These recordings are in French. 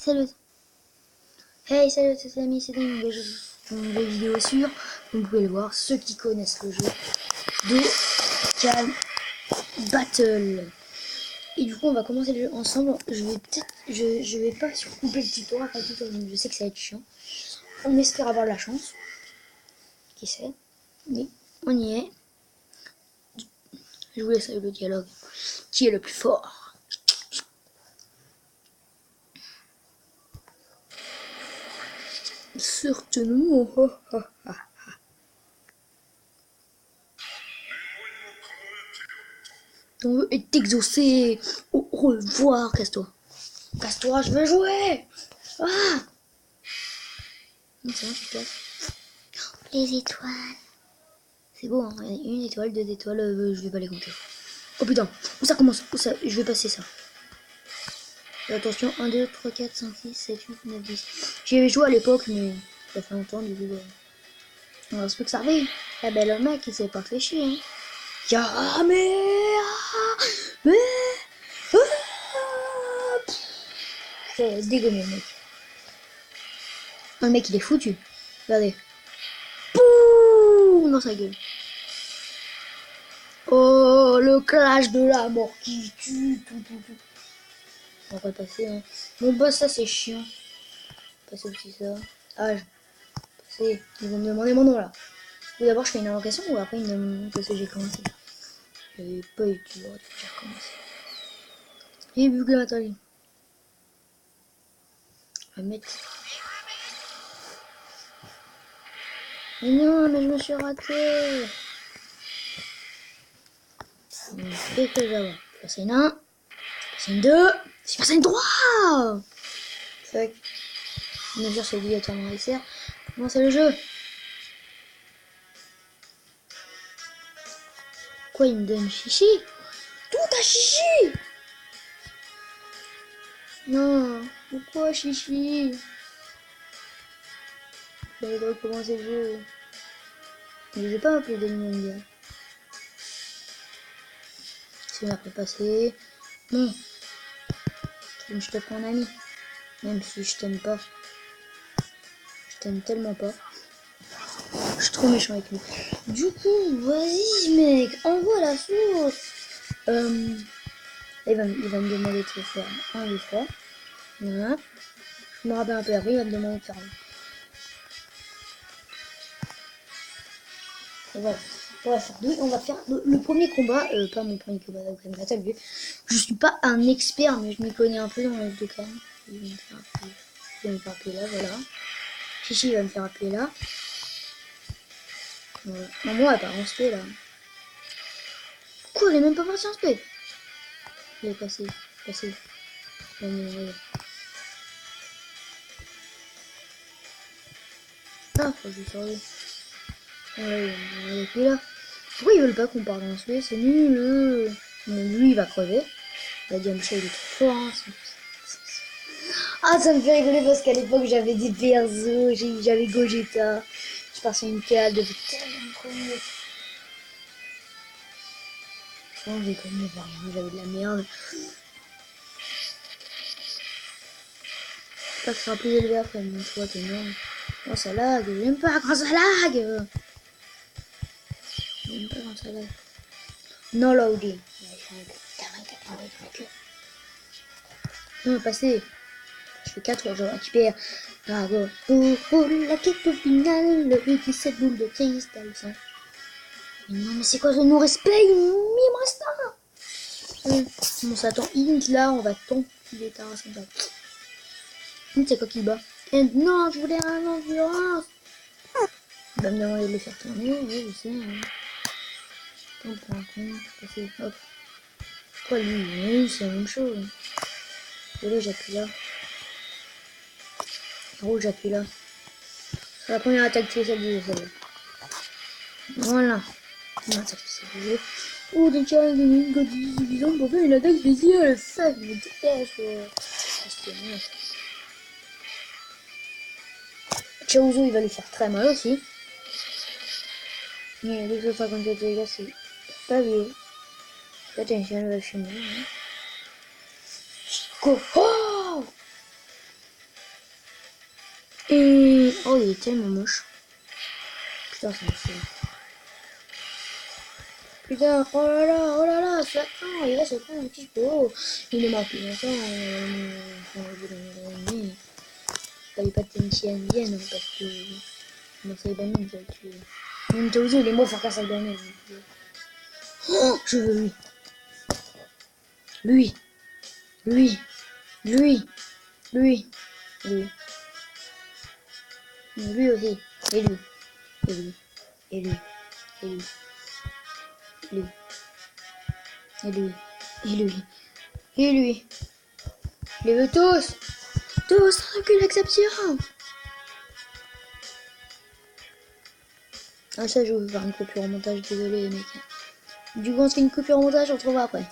Salut. Hey, salut les amis, c'est une nouvelle vidéo sur, vous pouvez le voir, ceux qui connaissent le jeu, Dokkan Battle. Et du coup, on va commencer le jeu ensemble. Je vais pas couper le tuto, après tout, je sais que ça va être chiant. On espère avoir de la chance. Qui sait? Oui, on y est. Je vous laisse avec le dialogue. Qui est le plus fort? Certainement. Ton vœu est exaucé. Au revoir, casse-toi. Casse-toi, je veux jouer. Ah, c'est bon, tu te casses. Les étoiles. C'est beau, hein. Une étoile, deux étoiles, je vais pas les compter. Oh putain, où ça commence? Où ça? Je vais passer ça. Attention, 1, 2, 3, 4, 5, 6, 7, 8, 9, 10. J'y avais joué à l'époque, mais ça fait longtemps, du coup. On respecte que ça arrive. Eh ben, le mec, il s'est pas fait chier, hein. Ah, mais, c'est dégonné, le mec. Le mec, il est foutu. Regardez. Pouh, dans sa gueule. Oh, le clash de la mort qui tue. Tout. On va passer, hein. Mon boss, ça, c'est chiant. Passer aussi ça. Ah, passer. Ils vont me demander mon nom, là. Ou d'abord, je fais une invocation, ou après, ils me demandent parce que j'ai commencé. J'avais pas eu le droit de faire commencer. J'ai vu que attendez. Je vais mettre. Mais non, mais je me suis raté. Qu'est-ce que je vais avoir? Passer une 1. Passer une 2. C'est passer une 3. Fuck. Bien sûr, c'est obligatoirement SR. Comment c'est le jeu? Quoi, il me donne chichi? Tout à chichi! Non, pourquoi chichi? J'avais le droit de commencer le jeu. Je vais pas m'appeler Daniel. Si on a pas passé. Bon. Je te prends un ami. Même si je t'aime pas. Je t'aime tellement pas. Je suis trop méchant avec lui. Du coup, vas-y mec, envoie la sauce. Il va me demander de faire 1, 2, 3. Voilà. Je me rappelle un peu après, il va me demander de faire 1. Voilà. On va faire 2. On va faire le premier combat. Pas mon premier combat Dokkan Battle. Je suis pas un expert, mais je m'y connais un peu dans le Dokkan. Il va me faire appuyer là, voilà. Chichi va me faire appuyer là. Voilà. Maman, elle part en spé là. Quoi, elle est même pas partie en spé? Il est passé. Ah, faut que je sorte. Ouais, il est là. Pourquoi ils veulent pas qu'on parte en spé? C'est nul. Bon, lui, il va crever. La Diamcha, il est trop fort. Hein. Ah, ça me fait rigoler parce qu'à l'époque, j'avais des persos. J'avais Gogeta. Je passais une cale de tellement connu. Franchement, j'ai connu rien. J'avais de la merde. J'espère que ce sera plus élevé après. Mais toi, t'es énorme. Oh, ça lag. J'aime pas quand ça lag. J'aime pas quand ça lag. No loading. On va passer. Je fais 4, je récupère. Bravo. Pour la quête finale, le 17 boules de cristal. Mais non, mais c'est quoi ce non-respect? Il me reste un. Bon, ça attend Int là, on va t'enculer ta race comme ça. Int, c'est quoi qui bat? Et non, je voulais un endurance. Il va me demander de le faire tourner, ouais, je sais. Hein. On prend un compte, passer, hop. Pourquoi lui? Oui, c'est la même chose. Et là, j'appuie là. Rouge, j'appuie là. C'est la première attaque spéciale du jeu, celle-là. Voilà. Première attaque spéciale du jeu. Oh, donc il y a une god suffisante pour faire une attaque spéciale. Ça, je me déteste. C'était mieux. Chaozu, il va lui faire très mal aussi. Mais 257 dégâts, c'est pas vieux. Attention, elle va finir. Chico. Oh! Et... Oh, il est tellement moche. Putain, ça me fait... Putain, oh là là, Satan, et là, Satan, un petit peu, oh, il est mort depuis longtemps, fallait pas que Tenchi vienne, parce que, mon Cyberman, ça va le tuer. Même Tozu, il est mort faire qu'un Cyberman. Oh, je veux lui. Lui, lui, lui, lui, lui, lui aussi, et lui, et lui, et lui, et lui, lui, et lui, et lui, et lui. Je les veux tous. Tous, aucune exception. Ah ça je vais faire une coupure au montage, désolé les mecs. Du coup on se fait une coupure au montage, on se retrouvera après.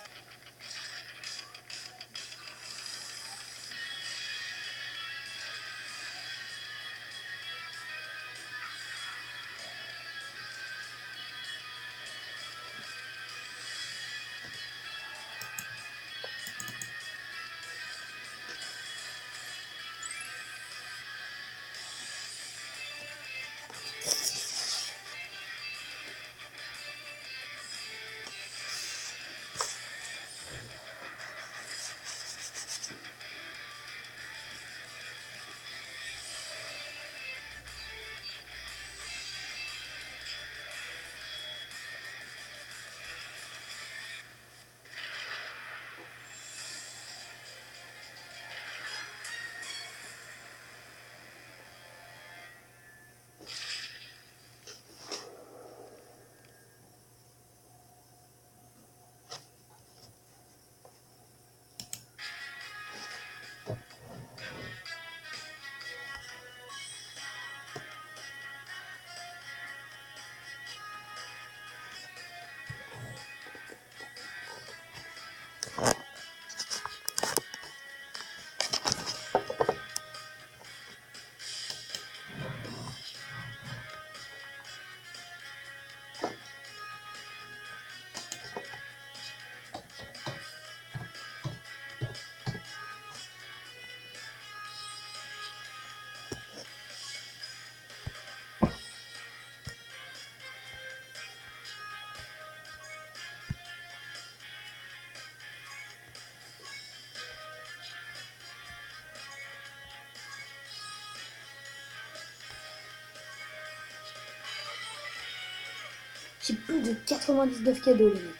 J'ai plus de 99 cadeaux les mecs.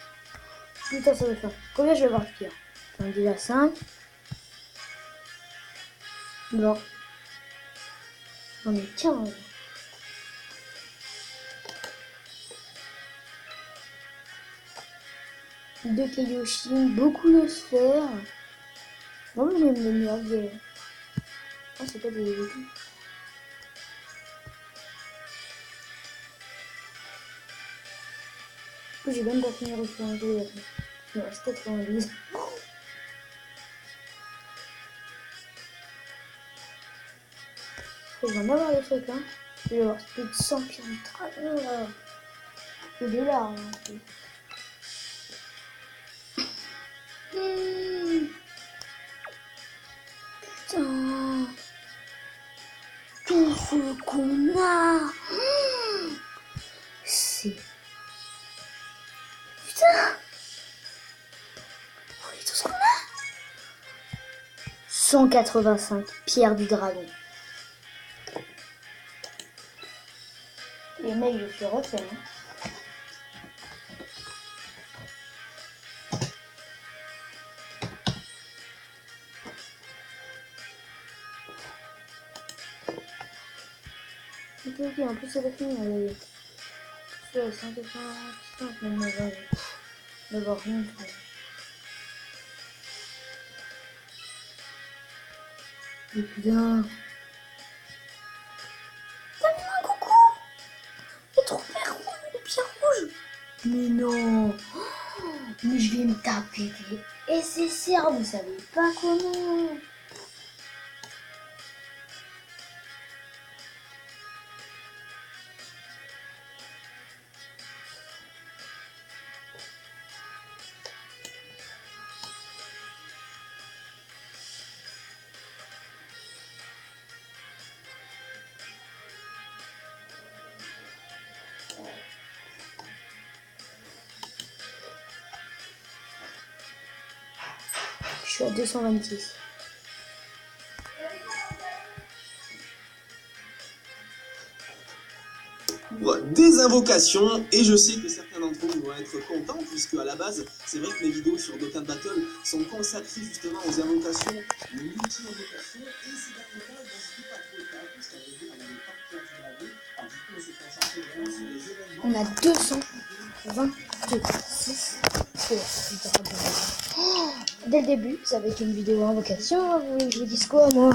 Putain ça va faire. Combien je vais avoir de pierre? J'en ai déjà 5. Non. J'en ai 15. Deux Kaioshin, beaucoup de sphères. Non mais même des nuages. Ah c'est pas des véhicules. J'ai même pas fini de refaire un jeu. Il me reste 90. Faut que j'en avoir des trucs hein. Je vais avoir plus de 100 pierres du dragon là. Et des larmes en plus. Putain. Tout ce qu'on a. C'est... Putain. Oui, tout ce qu'on a. 185 pierres du dragon. Les mecs, je suis refait. Hein. Ok, en plus, ça va finir. C'est à 185, même d'avoir rien de tout. Et putain. T'as mis un coucou. Les trophées rouges, les pierres rouges. Mais non. Mais je vais me taper des SSR, vous savez pas comment. suis à 226. Des invocations, et je sais que certains d'entre vous vont être contents puisque à la base c'est vrai que mes vidéos sur Dokkan Battle sont consacrées justement aux invocations, multi-invocations, et ces derniers temps c'était pas trop le cas puisqu'à vrai dire on n'avait pas de carte de laver, alors du coup on s'est concentré vraiment sur les événements. On a 226. Oh, dès le début, ça va être une vidéo invocation. Vous voulez que je vous dise quoi, moi?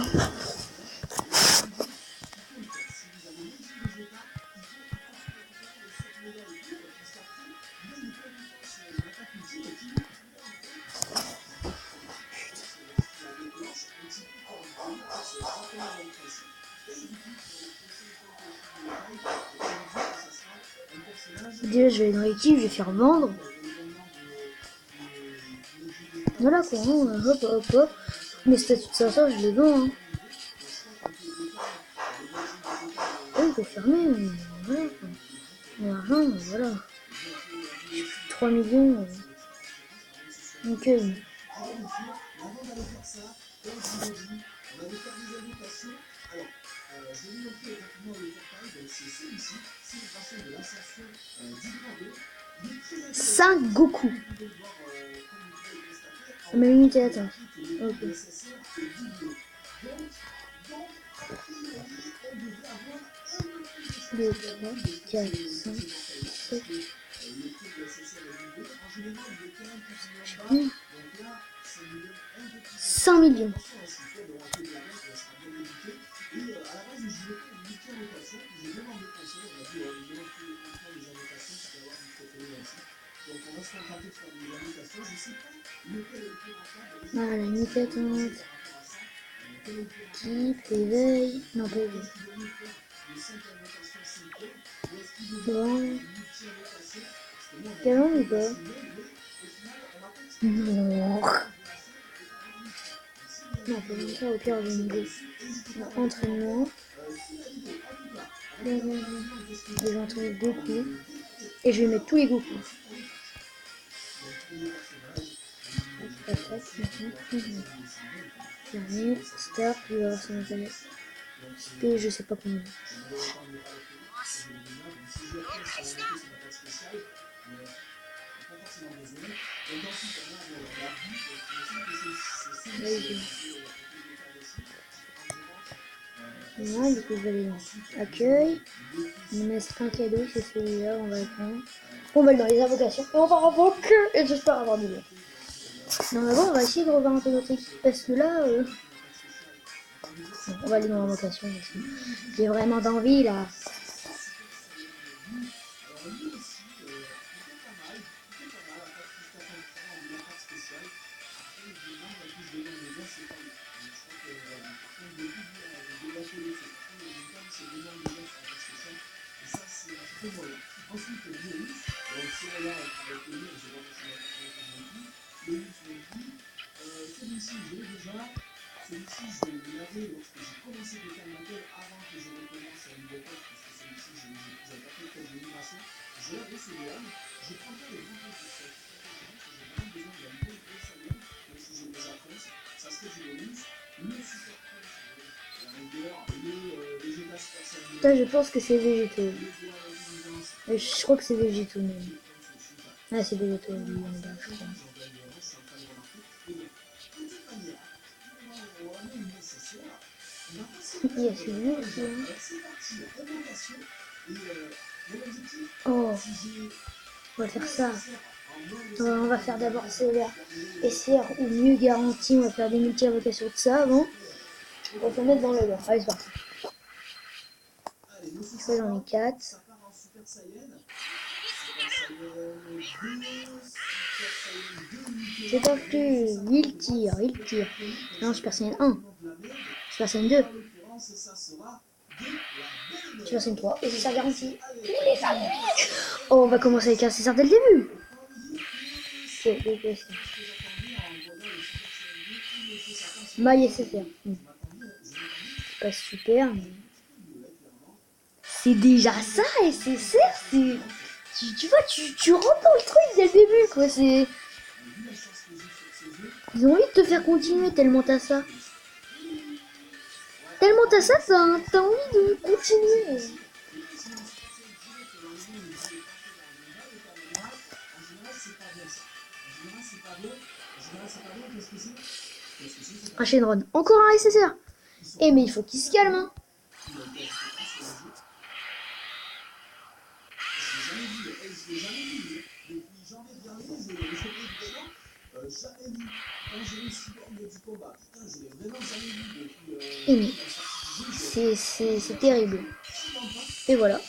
Déjà, je vais dans l'équipe, je vais faire vendre. Voilà quoi, hein, hop hop hop. Mes statuts de ça, je les vends. Hein. Oui, il faut fermer, mais voilà quoi. L'argent, voilà. 3 millions. Ok. Cinq Goku. Ma unité d'attente. Ok. 2, 3, 4, 5, 7. 100 millions. Voilà, unité d'attente. Type, éveil. Non, pas éveil. Bon. Galon ou pas? Non. Non, pas comme ça, au pire, je vais me entraînement. Je vais entraîner Goku. Et je vais mettre tous les Goku. Fermé, start, je vais avoir son internet. Et je sais pas combien. Voilà, du coup je vais aller dans accueil. Il me reste un cadeau, c'est celui-là, on va le prendre. On va aller dans les invocations et on va avoir que, et j'espère avoir du bien. Non mais bon, on va essayer de revoir un peu notre équipe parce que là, on va aller dans l'invocation aussi. J'ai vraiment d'envie là. Celui-ci, je l'avais lorsque j'ai commencé le Canada avant que je recommence à niveau 4, parce que celui-ci, j'avais pas fait de génération. Je l'avais celui-là, je prends pas les grands pour ça. J'ai vraiment besoin d'un bon gros salaire, même si j'ai des attentes, ça serait du bonus. Le super coach, la rigueur, les jeux d'aspersion. Là, je pense que c'est végétaux. Je crois que c'est végétaux même. Ah, c'est végétaux, lui, en bas, je crois. Il y a celui-là aussi. Hein. Oh, on va faire ça. On va faire d'abord CR et CR ou mieux garanti. On va faire des multi-invocations de ça avant. On va se mettre dans le lot. Allez, c'est parti. Ça, j'en ai 4. C'est parti. Il tire. Non, Super Saiyan 1. Super Saiyan 2. Super Saiyan 3. Et c'est ça garanti. Oh, on va commencer avec un César dès le début. C'est Maille SFR. Pas super, mais... C'est déjà ça, SSR, c'est... Tu vois, tu rentres dans le truc dès le début, quoi, c'est... Ils ont envie de te faire continuer tellement t'as ça. Tellement t'as ça, t'as envie de continuer. Un Shenron. Encore un SSR. Eh mais il faut qu'il se calme. Hein. Eh mais c'est terrible. Et voilà.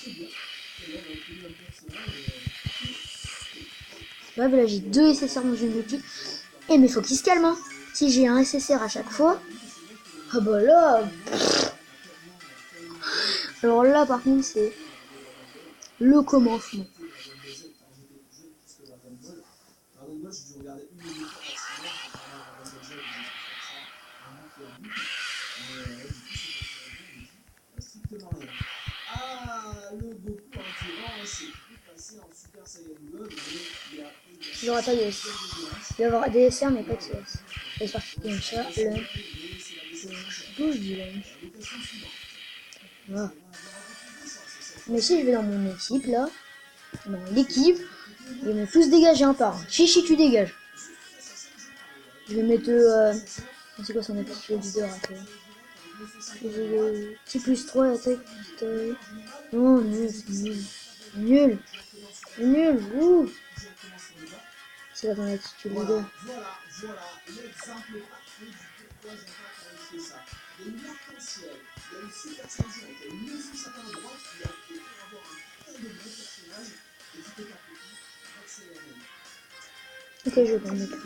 Là, voilà, j'ai 2 SSR dans une boutique. Eh mais faut qu'il se calme. Hein. Si j'ai un SSR à chaque fois. Ah bah là. Alors là par contre c'est le commencement. J'aurais pas de DS. Il va y avoir des SR mais pas de CS. C'est parti comme ça. D'où je dis là. Voilà. Mais si je vais dans mon équipe là, dans l'équipe, ils vont tous dégager un par un. Chichi tu dégages. Je vais mettre c'est quoi son attaque le leader après. Petit plus 3 attaque. Non nul, c'est nul. Nul. Nul. Ouh. C'est là ton attitude leader. Ok, je vais pas me mettre.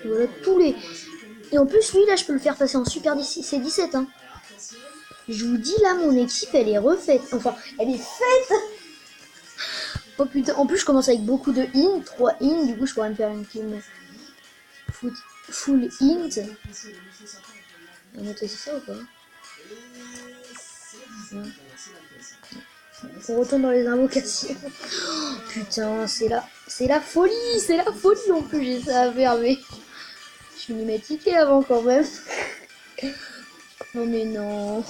Voilà tous les. Et en plus, lui là, je peux le faire passer en Super C17. Hein. Je vous dis là, mon équipe, elle est refaite. Enfin, elle est faite. Oh putain, en plus, je commence avec beaucoup de int, 3 int. Du coup, je pourrais me faire une team full int. On note aussi ça ou pas? Ouais. On retourne dans les invocations. Oh, putain, c'est la folie, en plus j'ai ça à faire, mais je suis mimétiquée avant quand même. Non mais non.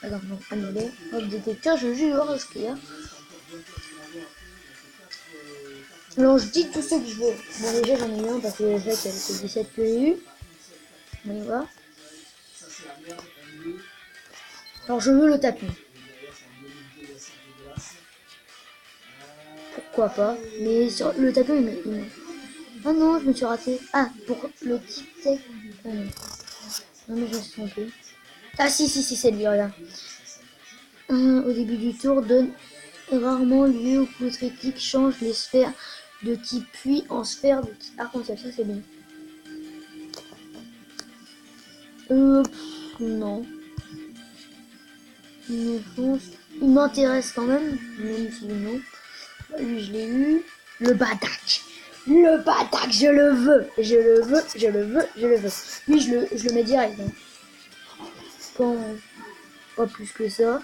Alors non, annulé. Hop, détecteur, je jure ce qu'il y a. Alors je dis tout ce que je veux. Bon déjà j'en ai eu un parce que je sais qu'elle 17 que j'ai eu. On y va. Alors je veux le tapis. Pourquoi pas? Mais sur le tapis il me... Ah non, je me suis raté. Ah, pour le type tech. Ah non. Non mais je me suis trompé. Ah si, c'est lui, regarde. Au début du tour, donne rarement lieu où votre équipe change les sphères de type puits en sphères de type arc-en-ciel. Ça c'est bien. Non. Je pense. Il m'intéresse quand même si non. Lui, je l'ai eu. Le Badak. Le Badak, je le veux. Je le veux. Lui, je le mets direct. Hein. Pas plus que ça.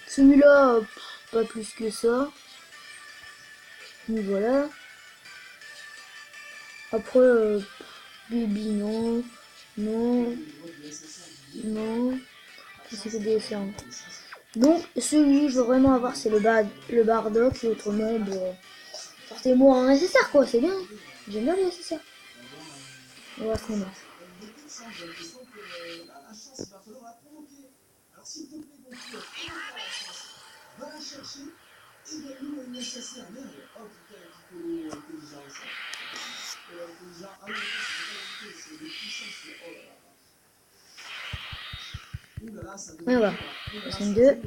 Celui-là, pas plus que ça. Donc voilà. Après, Baby, non. C'est que des SR. Donc, celui que je veux vraiment avoir, c'est le Bardock. Et autrement, bon, sortez-moi un SSR, quoi, c'est bien. J'aime bien les SSR. On va se mettre. Et on va. Personne 2.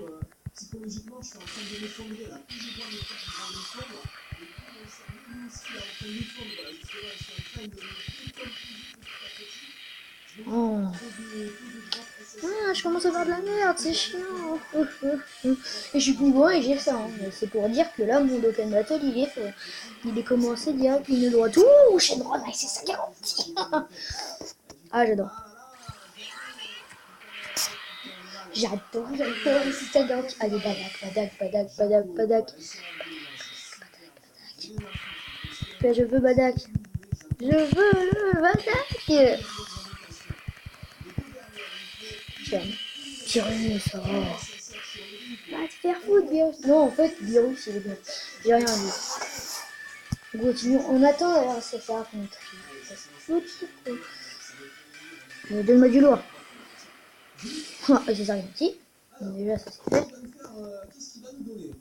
Psychologiquement, je suis en train de m'effondrer là. Plus je vois mes cartes qui vont m'effondrer, et plus mon cerveau musclé est en train de m'effondrer. Voilà, jusque-là, je suis en train de me décomposer petit à petit. Je vais trouver de droite Ah, je commence à faire de la merde, c'est chiant. Et je suis plus loin et j'ai ça. Hein. Mais c'est pour dire que là, mon Dokkan Battle, il est fait. Il est commencé direct, une droite. Ouh, Shenron, c'est ça garantie. Ah, j'adore. J'adore, c'est ça garantie. Allez, badak. Là, je veux badak. Je veux le badak. Tiens, Virus, ça va. Va te faire foutre, Virus. Non, en fait, Virus, il est bien. J'ai rien dit. On continue. On attend d'avoir ça contre. Donne-moi du lourd. Ah, c'est ça, gentil. Déjà, ça c'est fait. Qu'est-ce qu'il va nous donner?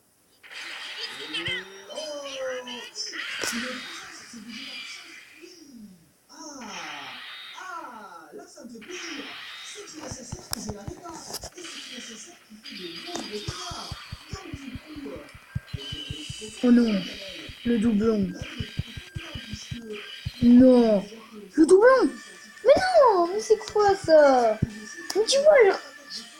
Là ça me fait plaisir. C'est nécessaire que je n'arrive pas. Et c'est nécessaire qu'il fait de bons retards. Donc du coup, Oh non, le doublon. Non, le doublon. Mais non, mais c'est quoi ça? Mais tu vois, genre,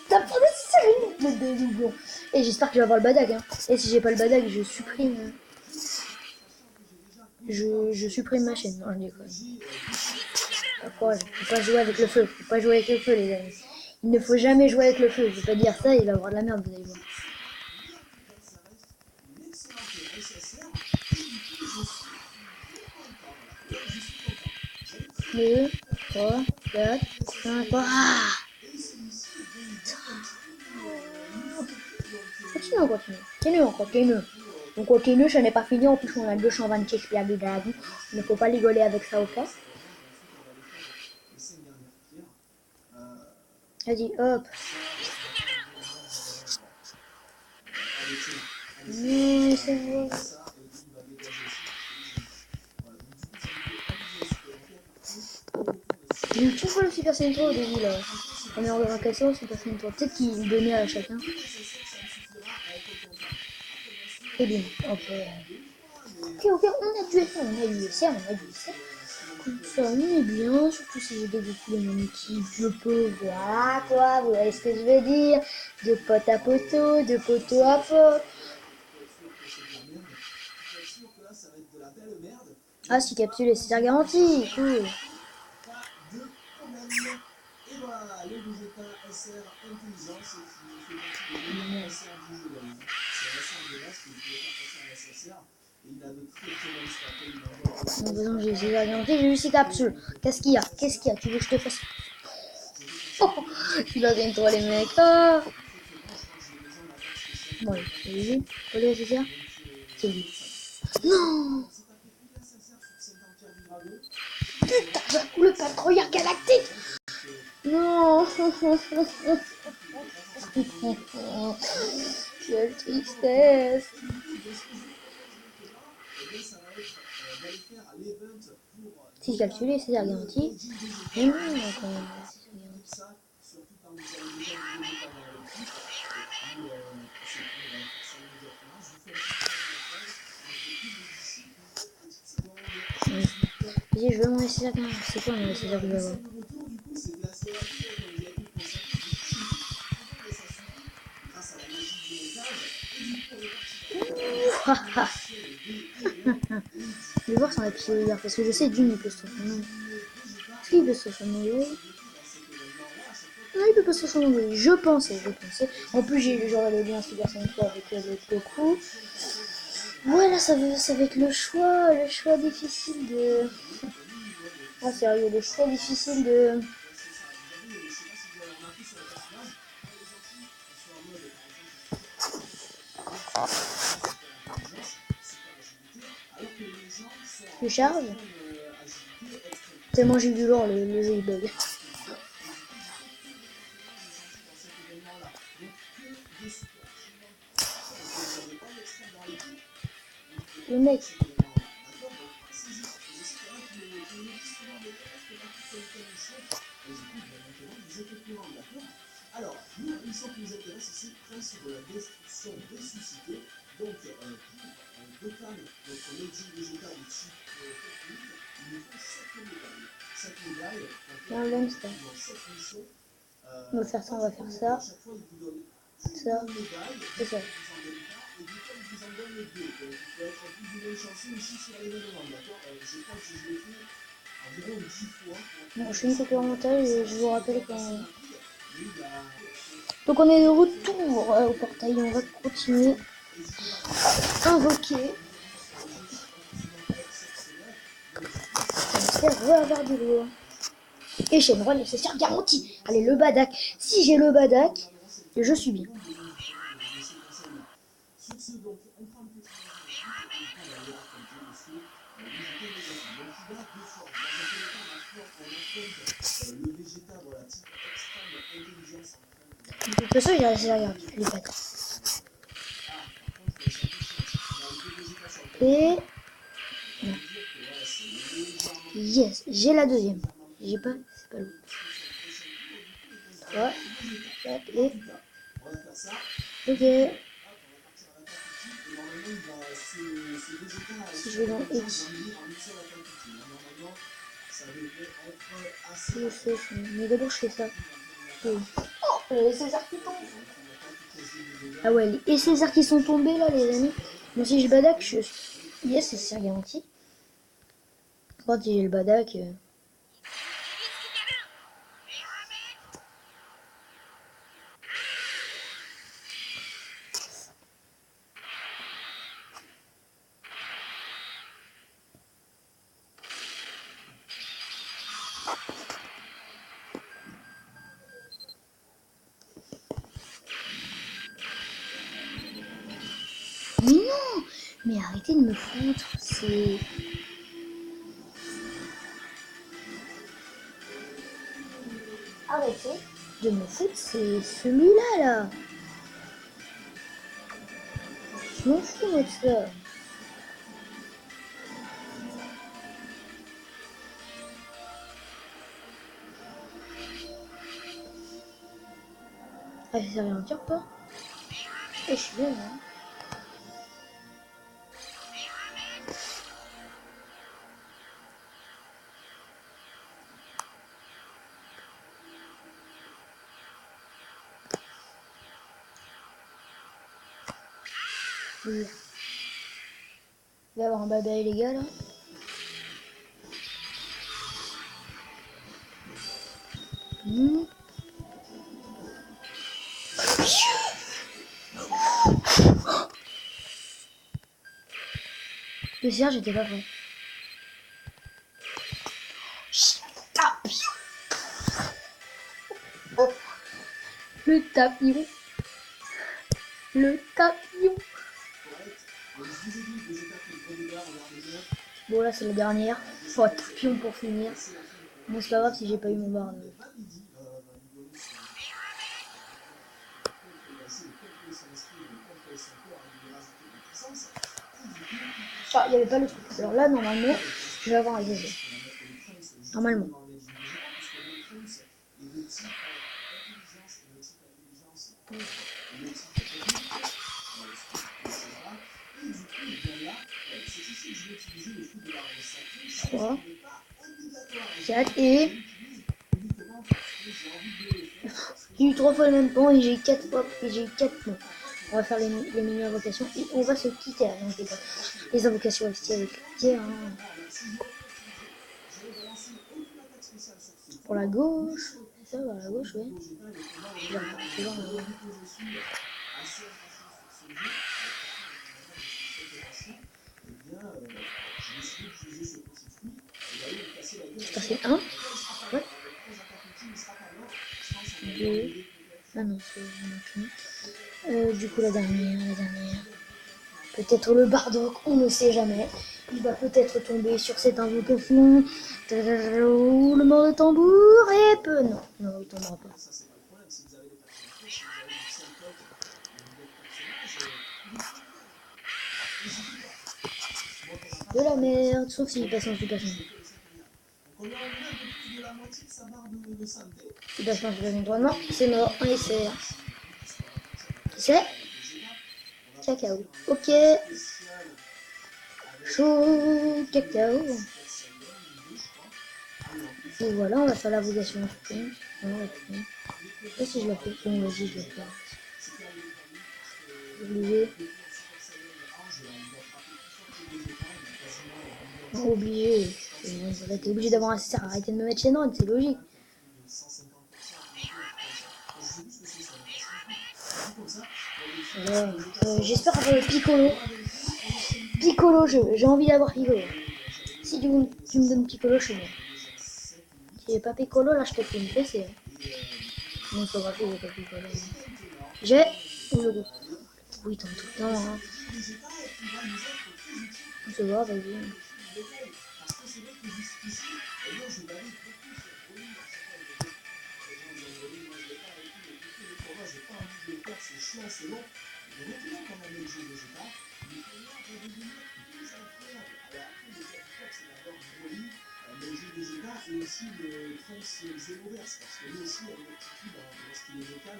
t'as pas nécessairement de mettre des doublons. Et j'espère que je vais avoir le badak. Hein. Et si j'ai pas le badak, je supprime. Je supprime ma chaîne. Non, je déconne. Pourquoi? Je peux pas jouer avec le feu. Faut pas jouer avec le feu, les amis. Il ne faut jamais jouer avec le feu. Je vais pas dire ça, il va avoir de la merde, vous allez voir. 2, 3, 4, 5, ah! Continue. On continue, ce n'est pas fini, en plus on a 226 pieds de dragon. Il ne faut pas rigoler avec ça, ok? Vas-y, hop. Non, c'est vrai. J'ai eu tout fois le Super Saiyan 3 au début là. Première de vacation, Super Saiyan 3. Peut-être qu'il donnait à chacun. Et bien, ok. Ok, on a du essai, Comme ça, on est bien, surtout si j'ai des défis de mon équipe, je peux, voilà quoi, vous voyez ce que je veux dire, de pote à poteau, de poteau à pote. Ah, si capsule et c'est garanti, cool. Et voilà, le Vegeta SR Intelligence qui fait partie des SR du jeu d'ailleurs. C'est un SR de base qui ne pouvait pas passer à SSR. Et il a de très bonnes stratégies. Non, besoin, j'ai César garanti, j'ai eu 6 capsules. Qu'est-ce qu'il y a? Tu veux que je te fasse? Oh, il a gagné toi les mecs. Oh. Bon, c'est lui. Allez, c'est ça? C'est lui. Non! Putain, d'un coup, le patrouilleur galactique! Non! Quelle tristesse! Si capsulé, c'est garanti. Mais non, quand même, c'est garanti. Vas-y, je veux mon nécessaire quand même. C'est quoi mon nécessaire que je veux avoir? Je vais voir son épisode hier parce que je sais d'une il peut se transformer. Est-ce qu'il peut se transformer? Non, il peut pas se transformer. Je pensais. En plus, j'aurai le lien Super Saiyan 3 avec le Goku. Ouais, là, ça va être le choix difficile de. Ah, sérieux, le choix difficile de. Je charge. Tellement j'ai eu du lourd, le jeu il bug. Le mec. Alors, nous, une chose qui nous intéresse ici, principe de la destruction ressuscitée. Donc, pour Dokkan, notre Legend végétal de type technique, il nous faut 7 médailles. 7 médailles, Non, l'homme, c'est. dans 7 missions. On va faire ça, on va faire ça. Ça. Et ça. Bon, je fais une coupure en montage et je vous rappelle quand... Donc on est de retour au portail, on va continuer à invoquer. J'espère avoir de l'eau. Et chez moi, nécessaire garantie. Allez, le Badak. Si j'ai le Badak, je suis bien. De toute façon, il y a les Badak. Et... Yes, j'ai la deuxième. J'ai pas... C'est pas l'autre. 3, 4 et... Ok. Si je vais dans X. Je sais, mais d'abord je fais ça. Oui. Oh, les Césars qui tombent. Ah ouais, les Césars qui sont tombés là, les amis. Moi si j'ai le Badak, je... Yes, c'est garanti. Quand j'ai le Badak... Mais non! Mais arrêtez de me foutre, c'est... Arrêtez de me foutre, c'est celui-là, là. Je m'en fous, moi, de ça. Ah, ça rien dire pas. Et je suis bien, hein. Oui. Il va y avoir un babaï, les gars, là. Mmh. Le cierge, j'étais pas prêt. Le tapillon. Le tapillon. Bon, là, c'est la dernière. Oh, tapillon pour finir. Bon, c'est pas grave si j'ai pas eu mon bar. Ah, il n'y avait pas le truc. Alors là, normalement, je vais avoir un GG. Normalement. Trois, 4 et... J'ai eu 3 fois le même point et j'ai eu 4 fois et j'ai eu 4 points. On va faire les mini-invocations et on va se quitter. Non, je déconne. Les invocations aussi avec Pierre. Hein. Pour la gauche. Ça va, la gauche, ouais. J'ai passé 1. Ouais. 2. Ah non, c'est... du coup, la dernière. Peut-être le Bardock, on ne sait jamais. Il va peut-être tomber sur cette invocation. Le mort de tambour et peu. Non, il tombera pas. De la merde, sauf s'il passe en super sombre. Il passe en super sombre. Non, c'est mort, un essai. Qui c'est? Cacao. Ok. Chaud, cacao. Et voilà, on va faire la vocation suprême. Non, la suprême. Je sais pas si je la fais. Bon, vas-y, je la fais. Obligé. Non, obligé. T'es obligé d'avoir un CR. Arrêtez de me mettre Shenron, c'est logique. Voilà. J'espère avoir le Piccolo. Piccolo, j'ai envie d'avoir Piccolo. Si tu me donnes Piccolo, je suis bien. Si j'ai pas Piccolo, là, je te fais une PC. Non, c'est pas grave, j'ai pas Piccolo. J'ai le goût. Oui, tant tout le temps. Hein. Ça va, vas-y. Le jeu des États et aussi le Prince Zéloverse, parce que lui aussi a une aptitude lorsqu'il est local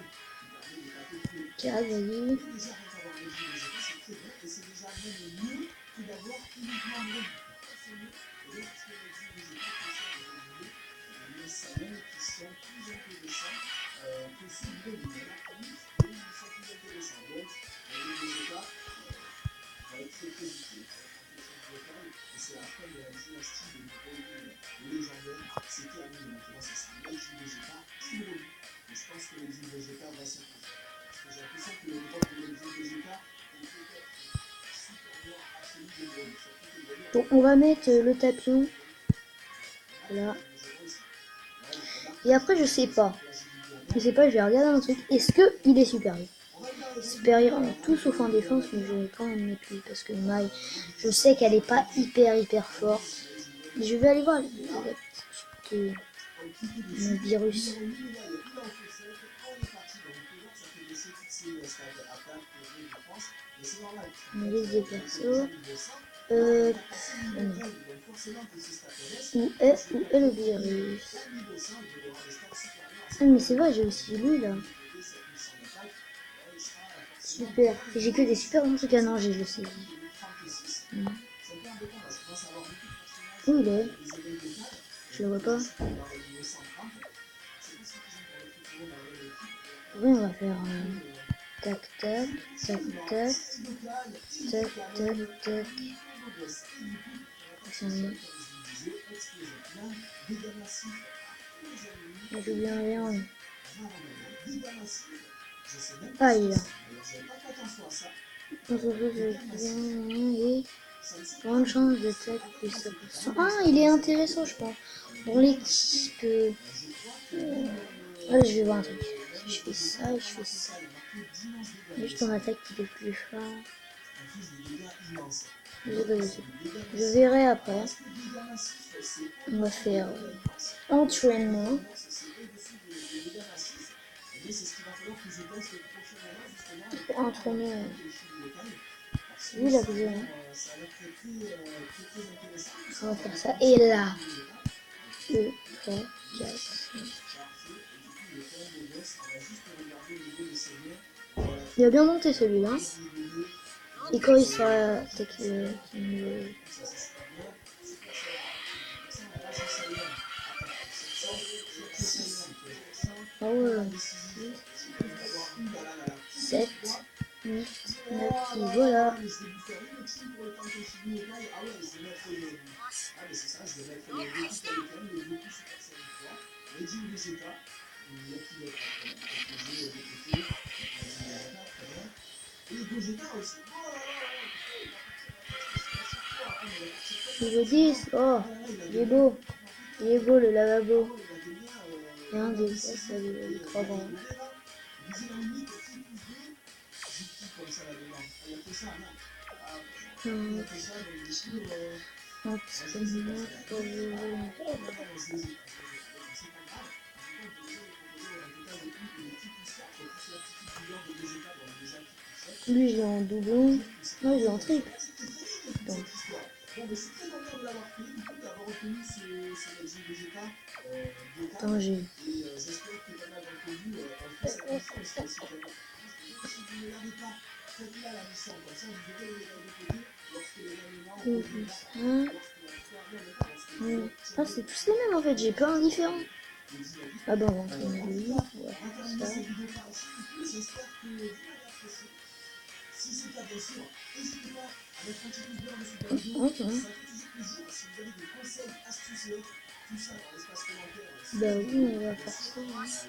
qui permet de taper tous les Tiens, vas-y. déjà avoir le jeu des États, c'est très bien et c'est déjà même mieux que d'avoir uniquement le c'est mieux. Et donc, ce que les jeux des États possèdent aujourd'hui, les salons qui sont plus intéressants que ceux de l'île. Il y en a plus, mais ils sont plus intéressants. Donc, les jeux des États va être très très utile. Et c'est la fin de la dynastie de Napoléon légendaire. C'est terminé. Maintenant, ça sera l'exil Vegeta qui revient. Et je pense que l'exil Vegeta va s'imposer. Parce que j'ai l'impression que l'époque de l'exil Vegeta est peut-être supérieure à celui de Broly. Bon, on va mettre le tapion. Là. Et après, je sais pas. Je sais pas, je vais regarder un truc. Est-ce qu'il est supérieur? Supérieur en tout sauf en défense, mais je vais quand même mettre lui parce que Mai, je sais qu'elle est pas hyper forte. Je vais aller voir le virus. On liste des persos. Non. Où est le virus? Ah, mais c'est vrai, j'ai aussi lui là. Super. J'ai que des super en tout cas, non, j'ai le sais. Où il est? Je le vois pas. Oui, on va faire tac tac, tac tac, tac tac tac. Je bien rien. Ah, il est là. Et grande chance de tac plus 5%. Ah, il est intéressant, je pense. Dans l'équipe. Là, je vais voir un truc. Si je fais ça et je fais ça. Juste en attaque qui est plus fort. Je verrai après. On va faire entraînement. Pour entraîner. Oui, la vidéo. On va faire ça. Et là. 2, 3, 4, 5. Il a bien monté celui-là. Et quand il sera ah ouais. 7, 8, 9, et voilà. Niveau 10, oh, il est beau. Il est beau le lavabo. Et un des ça les 3 grands. Lui, j'ai en doublon. Non, j'ai en triple. Donc. Danger. Ah, c'est tous les mêmes en fait, j'ai pas un différent. Ah bon, on va entraîner lui. Ouais, ça. Si c'est pas bien sûr, n'hésitez pas à mettre un petit pouce bleu en dessous de la vidéo. Ça fait toujours plaisir. Si vous avez des conseils, astuces et autres, tout ça dans l'espace commentaire. Bah oui, on va faire ça.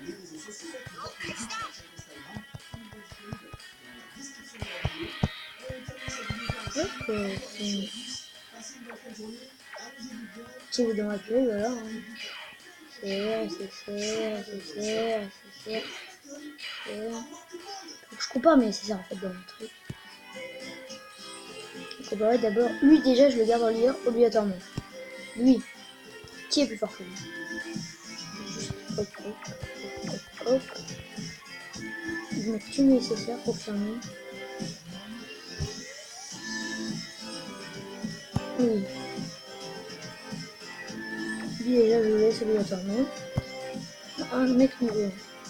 Les réseaux sociaux, Facebook, Snapchat, Instagram, tout est disponible dans la description de la vidéo. On termine cette vidéo par ici. Passez une bonne fin de journée. Amusez-vous bien. Tirez dans la gueule, voilà. C'est. Faut que je compare, mais c'est ça en fait dans le truc. Comparer d'abord, lui déjà je le garde en leader obligatoirement. Lui, qui est plus fort que lui? Hop, hop, hop, hop. Je mets tout le nécessaire pour fermer. Oui. Lui déjà je le laisse obligatoirement. Un mec niveau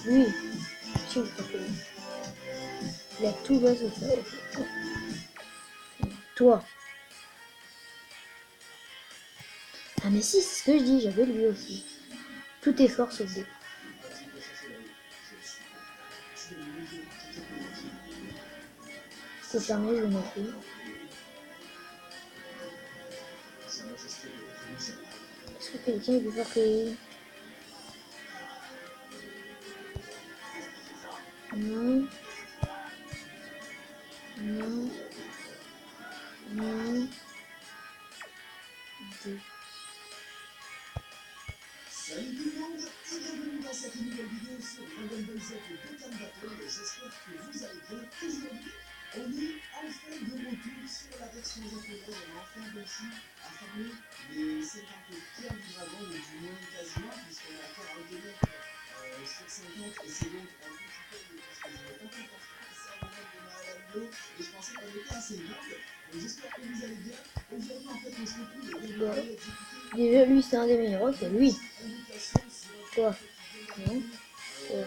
1. Lui, qui est plus fort que lui? Il a tout bas sauf ça. Toi. Ah mais si, c'est ce que je dis, j'avais lui aussi. Tout est fort sauf deux. C'est fermé, je vais mettre lui. Est-ce que quelqu'un est plus fort que lui? Non. Non. Non. Deux. Salut tout le monde et bienvenue dans cette nouvelle vidéo sur Dragon Ball Z de Dokkan Battle. J'espère que vous allez bien. Aujourd'hui, on est enfin de retour sur la version japonaise. On a enfin réussi à farmer les 54 dragons, mais du moins quasiment, puisqu'on a encore un délai sur 50 et c'est donc un petit peu parce que je n'ai pas pu passer ça au moment de la vidéo et je pensais qu'on était assez grave. Donc j'espère que vous allez bien. Aujourd'hui, en fait, on se retrouve et on va aller exécuter. Déjà, lui, c'est un des meilleurs. Ok, lui. Toi. Non. Toi.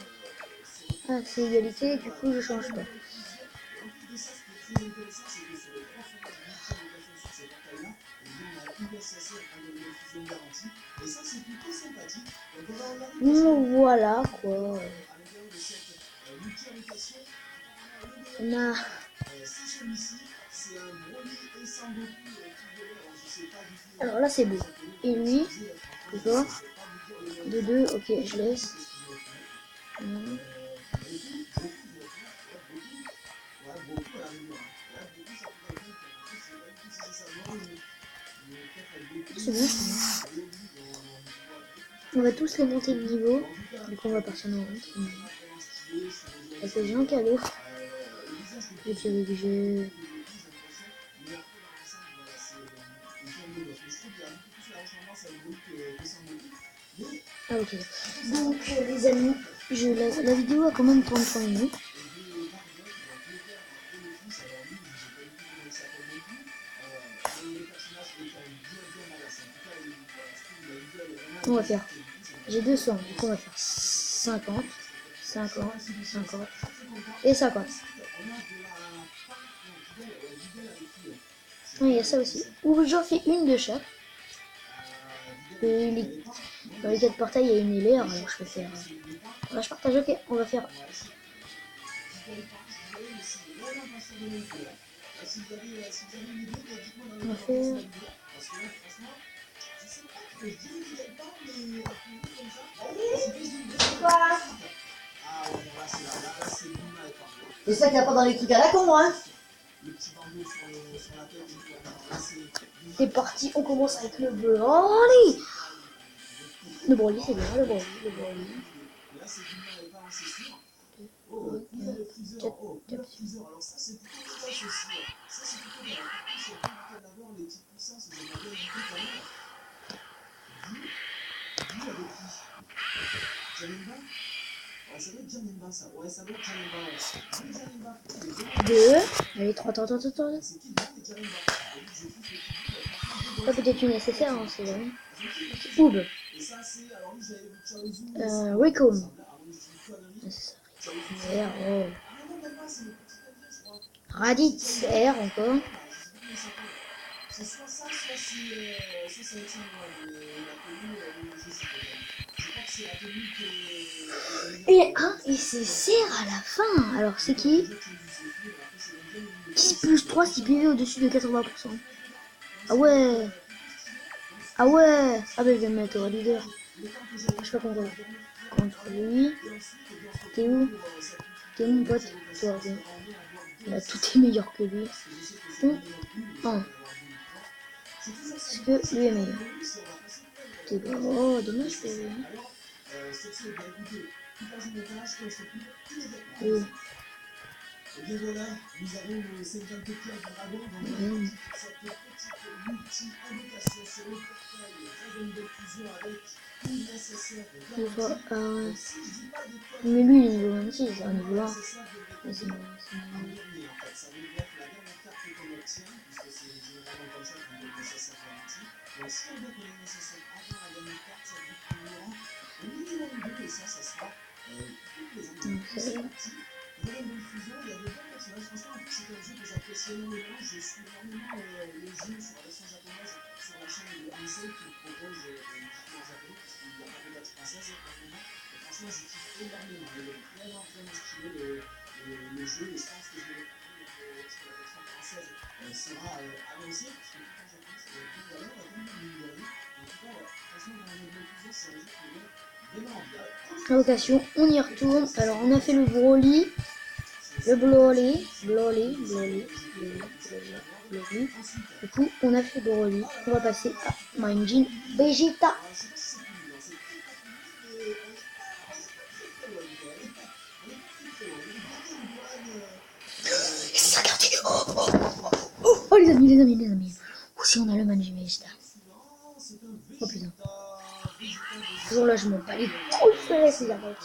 Ah, c'est égalité, du coup, je change pas. Voilà, quoi. On a... Alors là, c'est beau. Et lui, toujours. De deux, ok, je laisse. Non. C'est bon, c'est bon. On va tous les monter de niveau. Du coup, on va partir dans le parce que j'ai un cadeau. Et puis avec j'ai... Ah ok. Donc les amis, la vidéo a quand même 33 minutes. On va faire. J'ai 200, du coup on va faire 50, 50, 50 et 50. Il y a ça aussi. Ou j'en fais une de chaque. Dans les 4 portails, il y a une LR, alors je peux faire. Là, je partage, ok, on va faire. On va faire. Quoi? C'est ça qu'il n'y a pas dans les trucs à la con, hein? C'est parti, on commence avec le Broly. Le Broly, c'est bien, le Broly, le Broly. 4, 4. Deux. Allez, 3, attends. Pas peut-être une nécessaire, hein, c'est vrai. Oub. Wacom. R, oh. Raditz R encore. C'est soit ça, soit c'est Alexandre de la tenue où je suis peut-être. Je crois que c'est la tenue Et c'est serre à la fin. Alors c'est qui? 10 plus 3 si PV au-dessus de 80%. Ah ouais. Ah ouais. Ah bah je vais me mettre au leader. Je sais pas contre lui. T'es où? T'es où mon pote? Toi, ok. Là tout est meilleur que lui. Parce que lui est meilleur. T'es bon. Oh dommage pour lui. Oui. Et bien voilà, nous avons 50 pierres du dragon, donc cette petite multi-invocation sur le portail Dragon Ball Fusion avec tout le nécessaire de mais lui il est niveau 26, c'est un niveau 1. Mais c'est en fait, ça veut dire que la dernière carte qu'on obtient, puisque c'est généralement comme ça qu'on donne le nécessaire garanti, donc si on donne le nécessaire avant la dernière carte, ça veut dire qu'on aura au minimum 2, et ça sera toutes les années. C'est parti. Dragon Ball Fusion, il y a de bons personnages. Franchement, en plus, c'est un jeu que j'apprécie énormément. Je suis énormément le jeu sur la version japonaise, sur la chaîne de Ansei qui propose du en japonais, puisqu'il n'y a pas de date française pour le moment. Et franchement, je kiffe énormément. Il est vraiment, vraiment stylé le jeu. Et je pense que je vais le prendre lorsque la version française sera annoncée, puisque tout en japonais, ça va être bien galère, comme une galère. En tout cas, ouais, franchement, Dragon Ball Fusion, c'est un jeu qui est vraiment bien. Invocation, on y retourne. Alors on a fait le Broly. Le Broly. Du coup, on a fait Broly. On va passer à Majin Vegeta. Regardez. Oh, les amis. Oh, si on a le Majin Vegeta. Oh putain. Bon, là, je m'en bats les couilles, c'est la mec.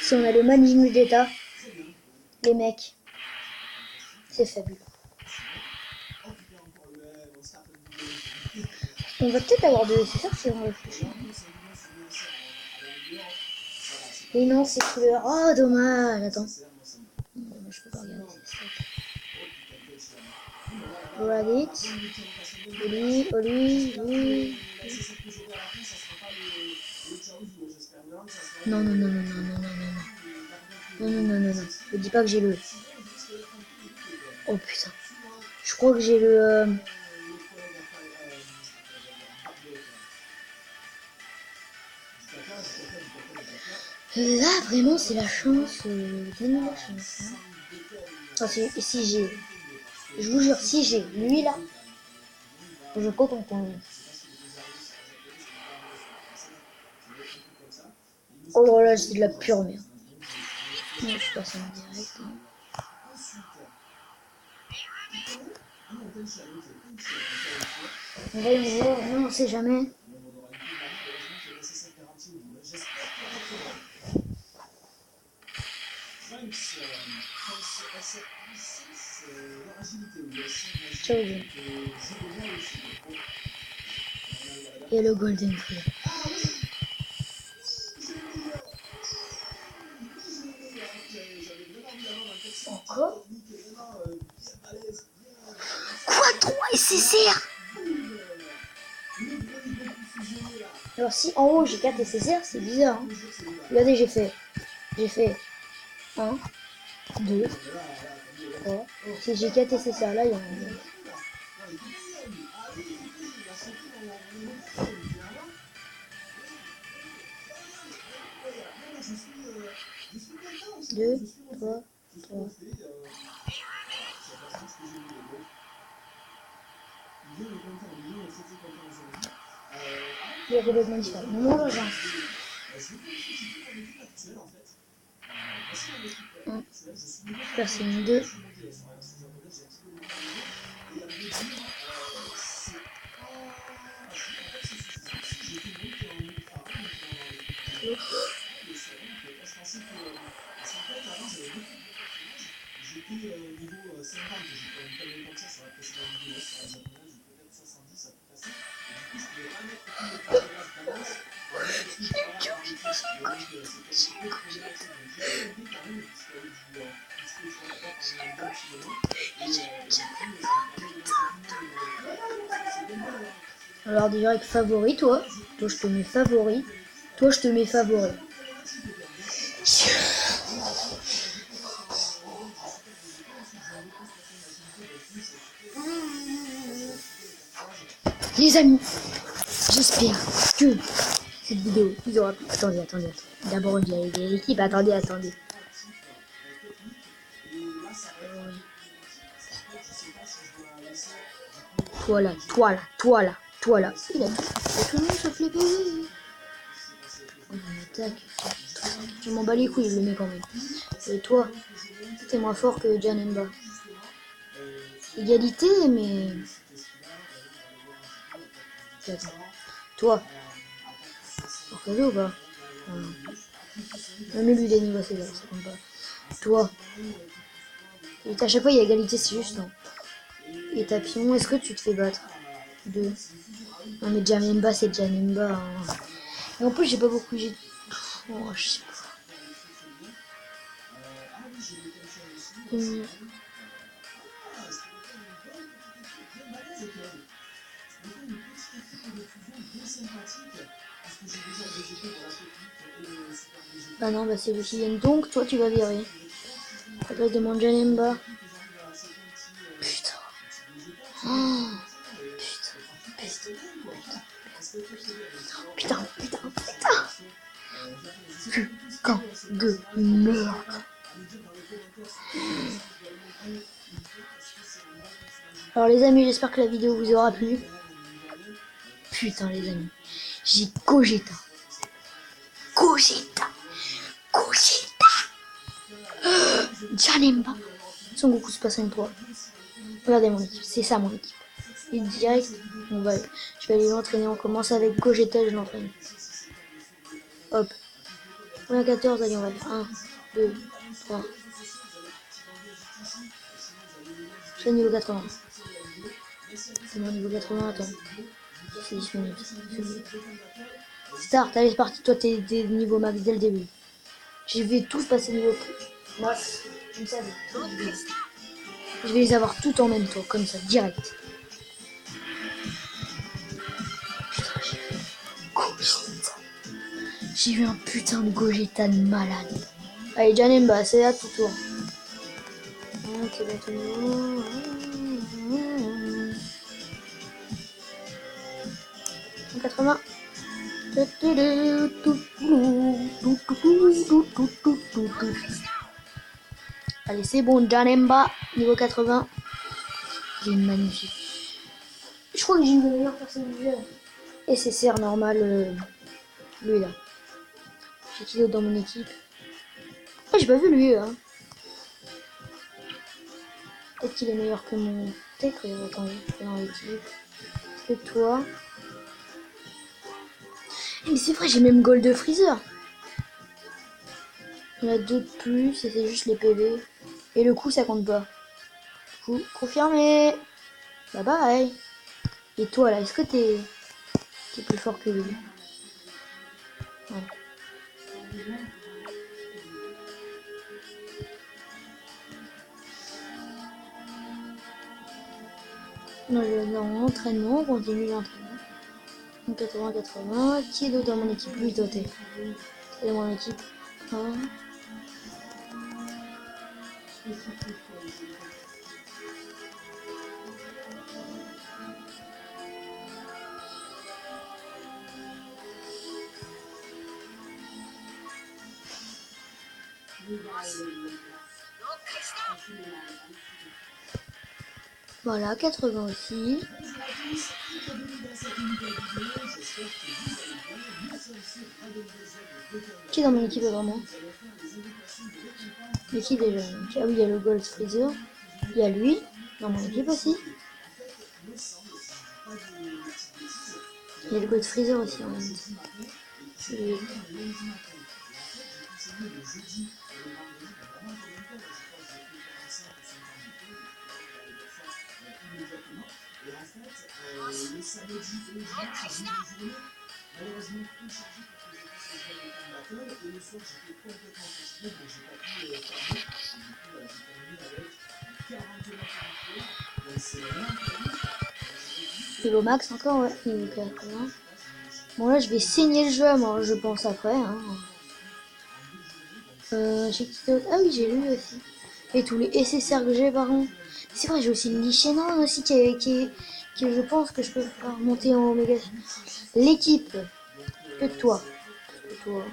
Si on a le Majin Vegeta, les mecs, c'est faible. On va peut-être avoir de nécessaire si on réfléchit. Et non, c'est couleur. Oh, dommage. Attends. Non, je peux pas regarder. Raditz. Oli. Non. Je dis pas que j'ai le. Oh putain. Je crois que j'ai le. Là, vraiment, c'est la chance. Donne-moi la chance. Hein. Ah, si j'ai. Je vous jure, si j'ai lui là, je compte en conduit. Oh là là, c'est de la pure merde. Non, je passe en direct. Hein. On va y voir, non, on sait jamais. Ciao. Et le Golden Free. Encore? Quoi, 3 SSR? Alors si en haut j'ai 4 SSR, c'est bizarre. Hein. Regardez, j'ai fait 1, 2, 3. Si j'ai 4 SSR là, il y a un. Deux, trois. Il est complètement différent. Non, j'ai un. Personne 2. Niveau 50, j'ai pas une telle comme ça sur la précédente vidéo sur la japonaise, ou peut-être 70 à tout casser. Et du coup, je pouvais pas mettre tout le personnage d'avance. Donc, c'était un peu problématique. Donc, j'ai compris quand même, puisqu'il y a eu du Alors direct favori, toi. Toi, je te mets favori. Toi, je te mets favori. Les amis, j'espère que cette vidéo vous aura plu. Attendez. D'abord, il y a l'équipe. Attendez. Toi là. Il a tout le monde sauf les bébés. On attaque. Je m'en bats les couilles, je le mets quand même. Et toi, t'es moins fort que Janemba. Égalité, mais... Attends. Toi, on fait ou pas? Même lui, il est niveau 16, ça compte pas. Toi, et à chaque fois, il y a égalité, c'est juste, non. Et Tapion, est-ce que tu te fais battre? Deux. Non, mais Janemba, c'est Janemba. Hein. Et en plus, j'ai pas beaucoup... Oh, je sais pas. Ah non, bah c'est lui qui vient. Donc, toi, tu vas virer. À la place de mon Janemba. Putain. Oh. Putain. Putain de merde. Alors les amis, j'espère que la vidéo vous aura plu. Putain les amis, j'ai Gogeta. Janemba. Son Goku se passe une 3. Regardez mon équipe, c'est ça mon équipe. Et direct, je vais aller l'entraîner. On commence avec Gogeta, je l'entraîne. Hop. On a 14, allez on va faire 1, 2, 3. Je suis niveau 80. C'est mon niveau 80, attends. C'est disponible. Start, allez c'est parti, toi t'es niveau max dès le début. Je vais tous passer niveau max. Comme ça, je vais les avoir tout en même temps, comme ça, direct. J'ai eu un putain de Gogeta de malade. Allez, Janemba, c'est à tout tour. C'est bon, tout le monde. 80. Allez, c'est bon, Janemba, niveau 80. Il est magnifique. Je crois que j'ai une meilleure personne du jeu. SSR normal, lui là. J'ai qui d'autre dans mon équipe? Ah, j'ai pas vu lui, hein. Peut-être qu'il est meilleur que mon... Peut-être, attendez, dans l'équipe. Que toi. Mais c'est vrai, j'ai même Gold de Freezer. Il y en a 2 de plus et c'est juste les PV. Et le coup, ça compte pas. Du coup, confirmé. Bye bye. Et toi là, est-ce que t'es plus fort que lui? Ouais. Non, je vais dans l'entraînement, on continue l'entraînement. 80-80. Qui est d'autre dans mon équipe? Lui, toi, t'es mon équipe. Hein. Voilà, 80 aussi. Qui est dans mon équipe vraiment? Mais qui déjà? Ah oui, il y a le Gold Freezer. Il y a lui, dans mon équipe aussi. Il y a le Gold Freezer aussi en même temps. l'école et le soir j'étais complètement fatigué donc j'ai pas pu faire mieux. Et du coup voilà, j'ai terminé avec 41 territoires. Donc c'est vraiment pas ouf. Niveau max encore, ouais. Niveau 80. Bon là je vais saigner le jeu, moi je pense après. Hein. J'ai quitté d'autres. Ah oui, j'ai lu aussi. Et tous les SSR que j'ai par contre. C'est vrai, j'ai aussi le Lichénon aussi qui je pense que je peux faire monter en Oméga. L'équipe. Que toi. Que toi.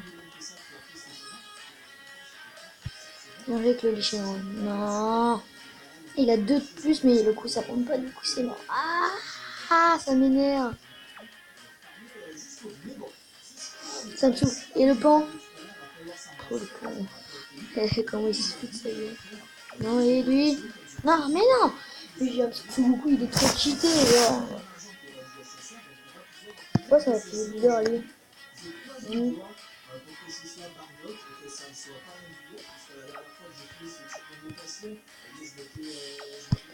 Non, avec le Lichénon. Non. Il a 2 de plus, mais le coup ça compte pas, du coup c'est mort. Ah, ça m'énerve. Ça me saoule. Et le pan. Oh le pan. Comment il se fout de sa gueule. Non, et lui. Non, mais non. Lui, j'ai l'impression que beaucoup, il est trop cheaté. Genre. Pourquoi ça va faire bizarre à lui?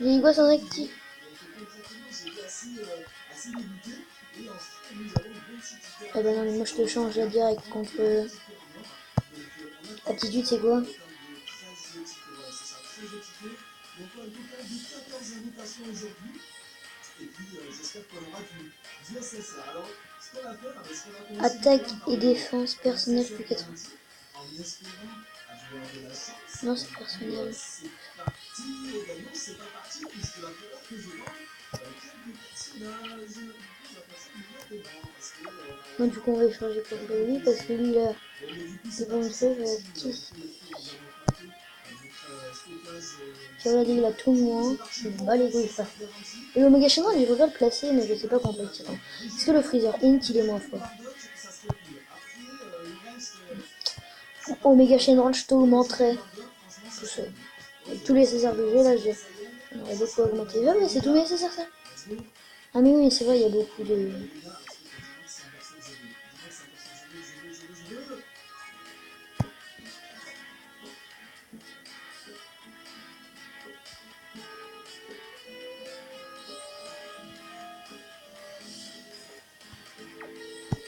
J'ai eu quoi sans actif? Ah bah non, mais moi je te change là direct contre. Aptitude, c'est quoi? Attaque et défense personnelle plus 80. Non, c'est personnel. Bon, du coup, on va changer contre lui parce que lui, il a des bons trucs. Regardez, il a tout moins. Je me bats les couilles, frère. Et l'Omega Channel, il regarde le placer, mais je sais pas comment il tire. Est-ce que le Freezer Int, il est moins fort? Omega Channel, je t'augmenterai. Tout seul. Avec tous les Césars que j'ai, là, on aurait beaucoup augmenté. Ah, mais c'est tous mes Césars, ça. Ah, mais oui, c'est vrai, il y a beaucoup de.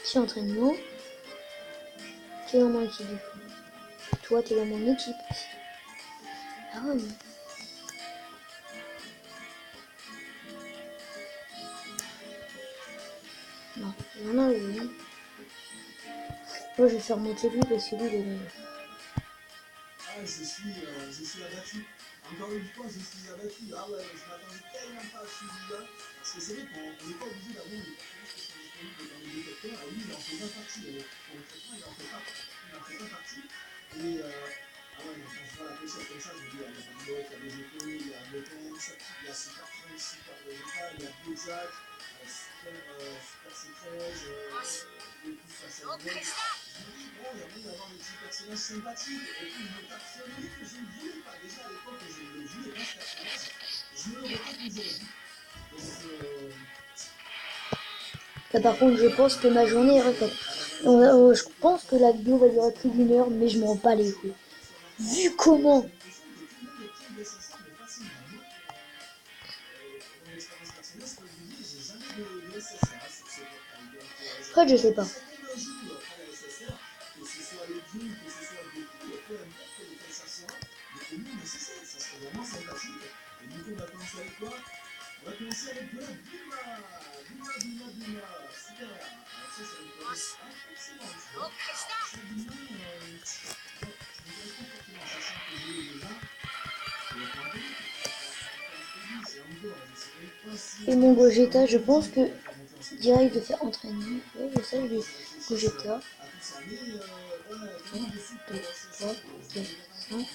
Si entraînement. Tu es dans mon équipe du coup. Toi, tu es dans mon équipe aussi. Ah ouais, mais. Non, non, lui. Moi, je vais faire monter lui parce que lui, il est. Ah, je suis abattu. Encore une fois, je suis abattu. Ah ouais, je m'attendais tellement pas à celui-là. Parce que c'est vrai qu'on n'est pas obligé d'avoir des personnages qui sont disponibles dans les détecteurs. Et lui, il en fait pas partie. Pour le traitement, il en fait pas partie. Et ah ouais, mais quand je vois la pochette comme ça, je me dis, il y a Bandot, il y a BGP, il y a Botens, il y a Super Trunks, Super Vegeta, il y a Bojack, Super C13, et tout ça, ça me donne. Je me dis, bon, il y a moyen d'avoir des petits personnages sympathiques. Et puis, une carte Sony que je ne voulais pas. Déjà à l'époque, je ne voulais pas ce personnage. Je me le retrouve aujourd'hui. Donc, Là, par contre, je pense que ma journée est refaite. Je pense que la vidéo va durer plus d'une heure, mais je m'en bats les couilles. Vu comment. Après, je sais pas. on va commencer avec de la Buma. Super. Alors ça va être forcément, tu vois. Buma, je ne pas forcément, sachant que je l'ai déjà. Et mon Gogeta, je pense que direct de faire entraînement. Ouais, je sais, je vais Gogeta. 1, 2, 3, 4, 5.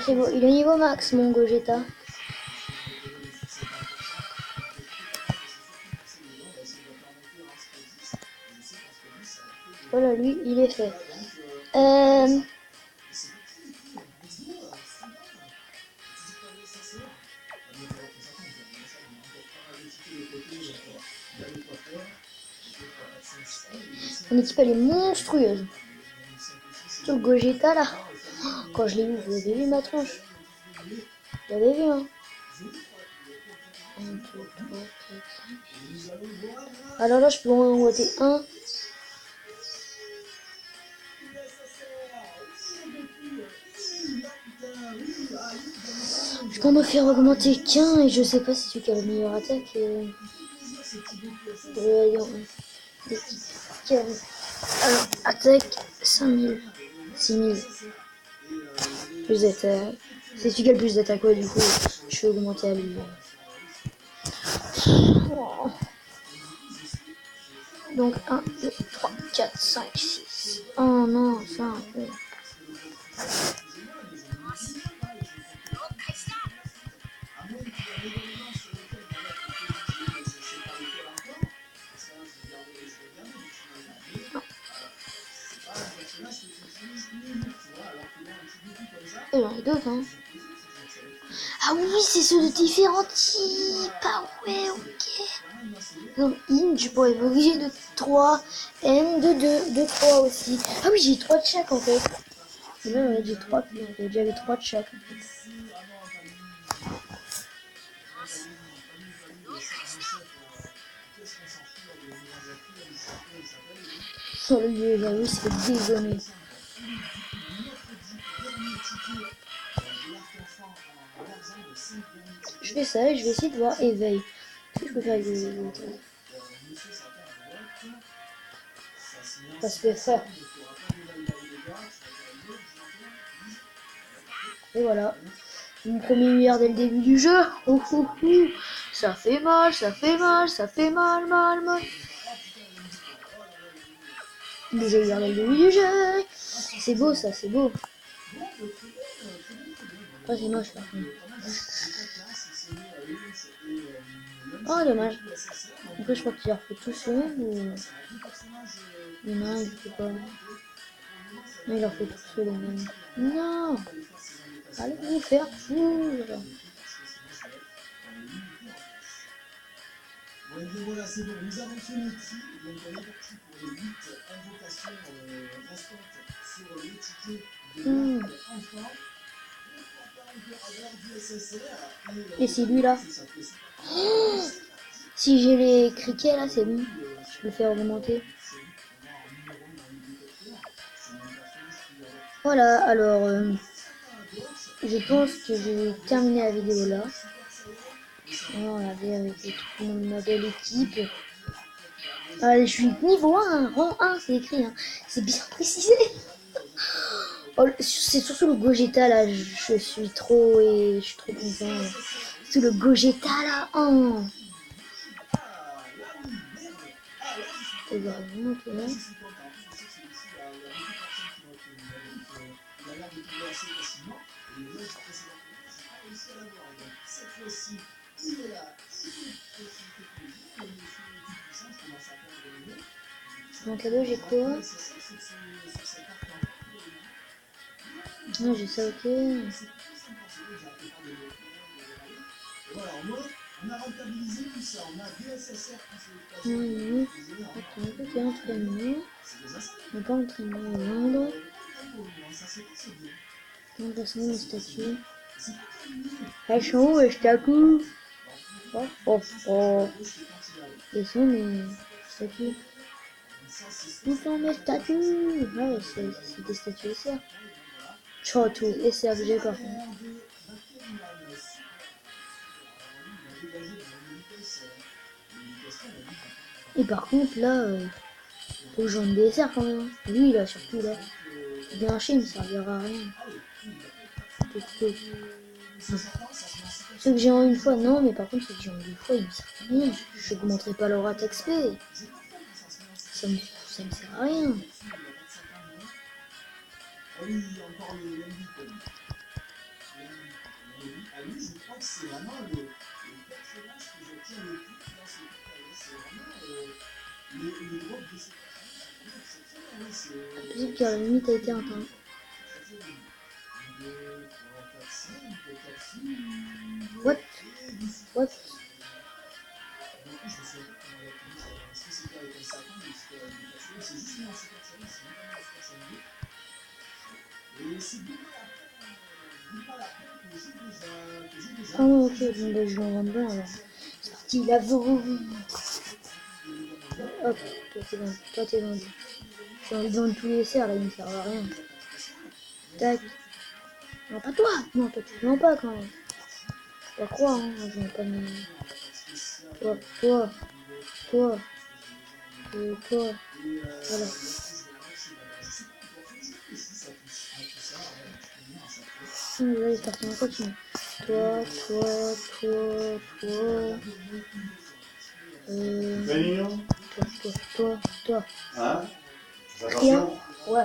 C'est bon, il est niveau max mon Gogeta. Voilà, lui, il est fait. Son équipe, elle est monstrueuse. Sur le Gogeta, là. Quand je l'ai vu, vous avez vu ma tronche. Vous l'avez vu, hein. 1, 2, 3, 4, 5. Alors là, je peux en voter un. Je peux en faire augmenter qu'un et je sais pas si celui qui a la meilleure attaque. Alors, attaque 5000, 6000. Plus d'attaque. C'est celui qui a le plus d'attaque, ouais, du coup, je vais augmenter à lui. Donc 1, 2, 3, 4, 5, 6. Oh non, ça. Et j'en ai d'autres, hein. Ah oui, c'est ceux de différents types. Ah ouais, ok. Donc, in, je pourrais évoluer de 3. M de 2, de 3 aussi. Ah oui, j'ai 3 de chaque en fait. Et là, ouais, j'ai 3. J'avais 3 de chaque en fait. Sur le lieu, j'avoue, c'est désolé. Je fais ça et je vais essayer de voir éveil. Qu'est-ce que je peux faire avec les autres? Parce que frère. Et voilà. Mon premier milliard dès le début du jeu. Ouh, ouh, ouh. Ça fait mal, ça fait mal, ça fait mal, mal, mal. Déjà milliard dès le début du jeu. C'est beau ça, c'est beau. Oh, c'est moche par contre. Oh, dommage. Après, je crois qu'il leur faut tous le même ou... Il y en a un, je sais pas. Non, il leur faut tous le même. Non! Allez vous faire foutre! Bon, et bien voilà, c'est bon, nous avons fini ici. Donc on est parti pour les 8 invocations restantes sur les tickets de l'arc enfant. Et c'est lui là. Oh, si j'ai les criquets là, c'est bon. Je peux le faire augmenter. Voilà, alors je pense que je vais terminer la vidéo là. On va regarder avec toute ma belle équipe. Je suis niveau 1, rang 1, c'est écrit, hein. C'est bien précisé. Oh, c'est surtout le Gogeta là, je suis trop content. C'est le Gogeta là. Oh. Et vraiment, ok. Mon cadeau, j'ai quoi? Non, j'ai ça, ok. Voilà, au moins, on a rentabilisé tout ça. On a DSSR qui Oui, ok, entraînement. On n'a pas entraînement à vendre. Remplacement de statut. Elles sont où les statues? Oh, oh, oh. Ils sont mes statues. Où sont mes statues? Ouais, c'est des statues SR. Chotou, SRG par contre. Et par contre là, faut que j'en ai des SR quand même. Lui là, surtout là. Bien acheté, il me servira à rien. Ceux que j'ai en une fois, non, mais par contre, ceux que j'ai en deux fois, ils me servent à rien. Je n'augmenterai pas leur attaque XP. Ça me sert à rien. Peut-être que la limite a été atteinte. What? What? Ah ouais, ok, bon, bah, je l'invente bien alors. C'est parti, la vroom. Hop, toi t'es vendu, toi t'es vendu. J'ai envie de vendre tous les serres là, ils ne servent à rien. Tac. Non, pas toi. Non, toi tu vends pas quand même. Pas croire, hein, je vends pas de... Toi. Toi. Voilà. Allez, c'est parti, on continue. Toi. Toi. Hein? Rien. Attention, Ouais.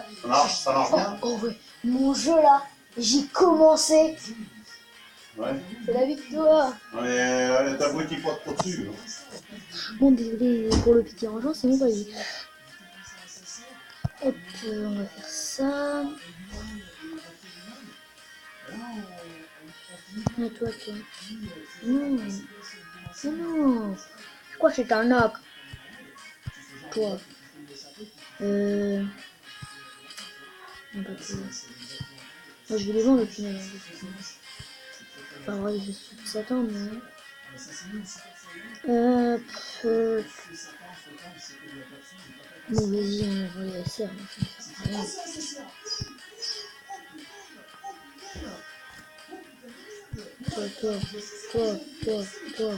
ça marche bien? Oh ouais. Mon jeu là, j'ai commencé. Ouais. C'est la victoire. T'abrutis pas trop dessus. Hein. Bon, désolé pour le petit rangeant, c'est bon, vas-y. Hop, on va faire ça. Et toi. Non. Je crois que c'est un arc. Toi. Un peu plus. Moi, je vais les vendre au final. Pas avoir les esprits de Satan, mais... Bon, vas-y, on va les serre. Toi.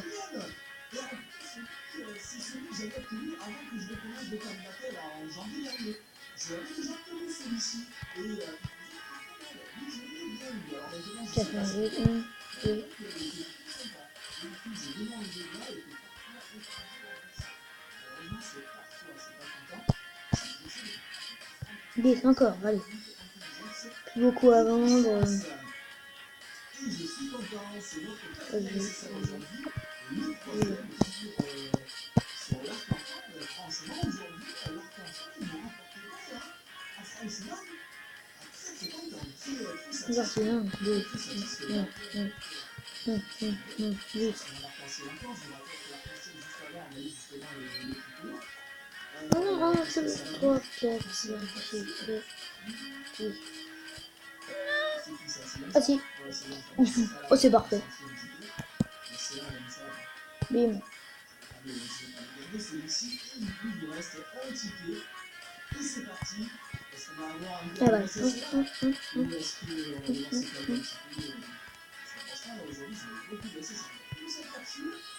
J'ai fait un jeu, 1, 2. Vite, encore, allez. Plus beaucoup à vendre. C'est parti, 1, 2, 8. Non, 1, 2, 3, 4, 5, 6, 7, 10. Ah si. Oh, c'est parfait. Bim. Ah bah.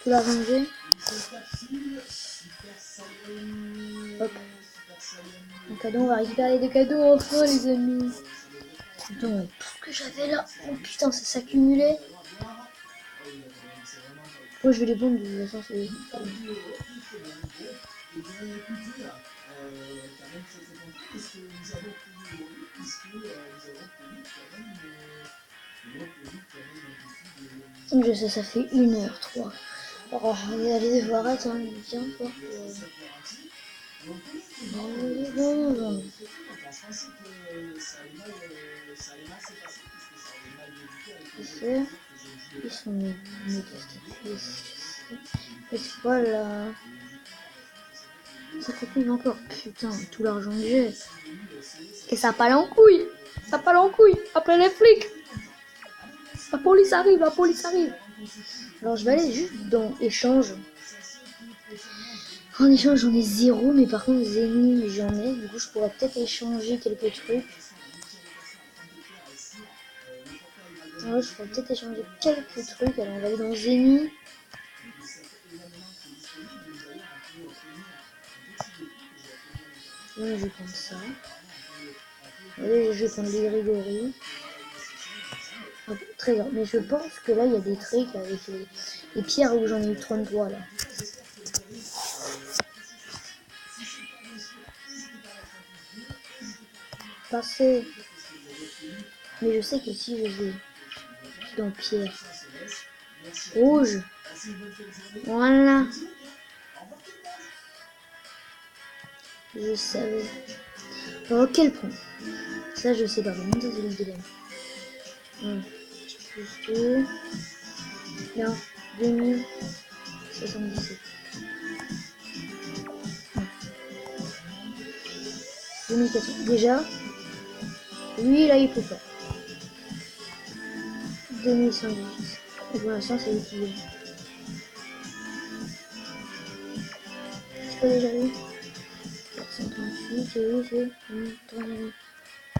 Tu l'as rangé. Hop. Un cadeau, on va récupérer les deux cadeaux enfin les amis. Donc tout ce que j'avais là, oh putain ça s'accumulait. Moi je vais les vendre de toute façon c'est... Je sais ça fait 1h03. Alors on va aller devoir attendre bien fort pour... Ils sont et voilà. Ça fait plus encore. Putain, tout l'argent que j'ai. Et ça part en couille. Ça part en couille. Après les flics. La police arrive. Alors je vais aller juste dans échange. En échange j'en ai 0, mais par contre les ennemis j'en ai. Du coup je pourrais peut-être échanger quelques trucs. Alors, je pourrais peut-être échanger quelques trucs. Alors on va aller dans Zeni. Je vais prendre ça. Allez, je vais prendre les Grégory. Ah, trésor. Mais je pense que là il y a des trucs avec les pierres où j'en ai eu 33 là. Passer. Mais je sais que si je vais dans pierre rouge, voilà. Je savais. Alors quel point? Ça je sais pas. Comment ça c'est le dilemme? Plus 2. Là, 2077. 2400. Déjà, lui là il peut pas. 2118. Et pour l'instant, c'est lui qui gagne. C'est quoi déjà lui? 438, et oui, c'est...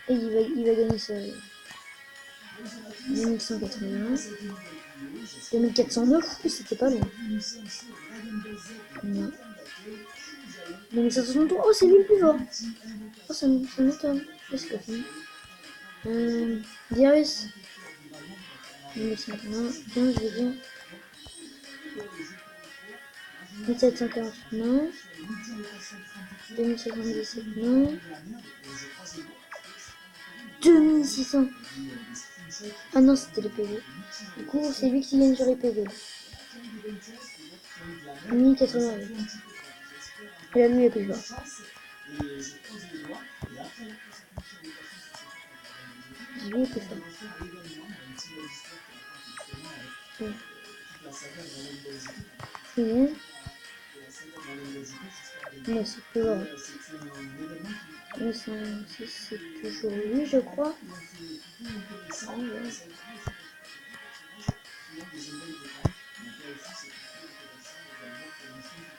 Et il va gagner ça. 2180. 2409, c'était pas loin. Non. 2163, oh c'est lui le plus fort. Oh ça m'étonne. Qu'est-ce qu'il a fait? Darius. 1500, non, je vais dire. 1748, non. 2077, non. 2600. Ah non, c'était les PV. Du coup, c'est lui qui gagne sur les PV. 1088. Et là, lui est plus fort. Lui est plus fort. Ouais. Non, c'est plus fort. 906, c'est toujours lui, je crois. Ah, ouais.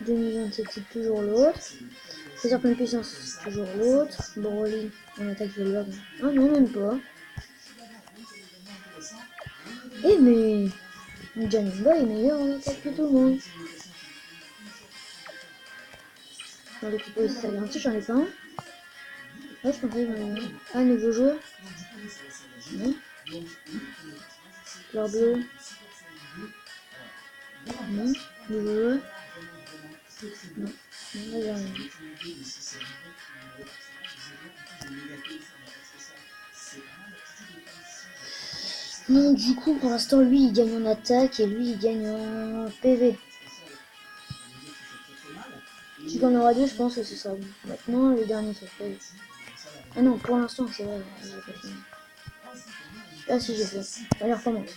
2027, c'est toujours l'autre. Faiseur pleine puissance, c'est toujours l'autre. Broly, on attaque le lord. Ah non, même pas. Eh mais... Janemba est meilleur en attaque que tout le monde. Dans l'équipe aussi, ça garantit, j'en ai pas un. Ouais, je pensais que j'en ai un. Ah, nouveau joueur. Non. Fleur bleue. Non. Nouveau joueur. Non. Non, là, j'ai rien. Non, du coup, pour l'instant, lui, il gagne en attaque et lui, il gagne en PV. Si on aura deux, je pense que ce sera bon. Maintenant, le dernier truc. Ah non, pour l'instant, c'est vrai, j'ai pas fini. Ah si, j'ai fait. Allez, on recommence.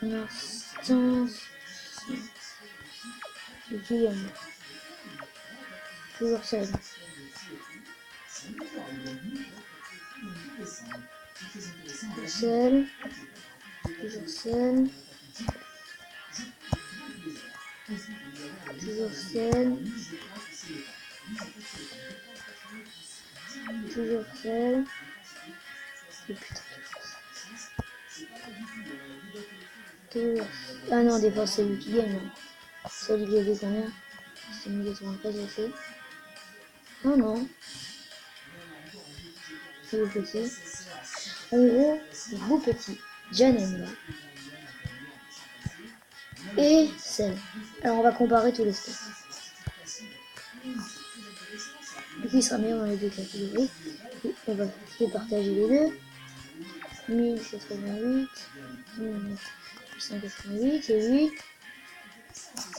Un instant. Le qui gagne. Toujours 16. Seul. Toujours seul. Toujours seul. Toujours seul. Et putain. Toujours. Ah non, des fois c'est lui qui gagne. Hein. C'est lui qui a fait combien? C'est 1093 aussi. Non, non. C'est le petit. En gros, le beau petit. Janemba. Et Cell. Alors on va comparer tous les stats. Du coup, il sera meilleur dans les deux catégories. On va départager les deux. 1088, 1888 et lui.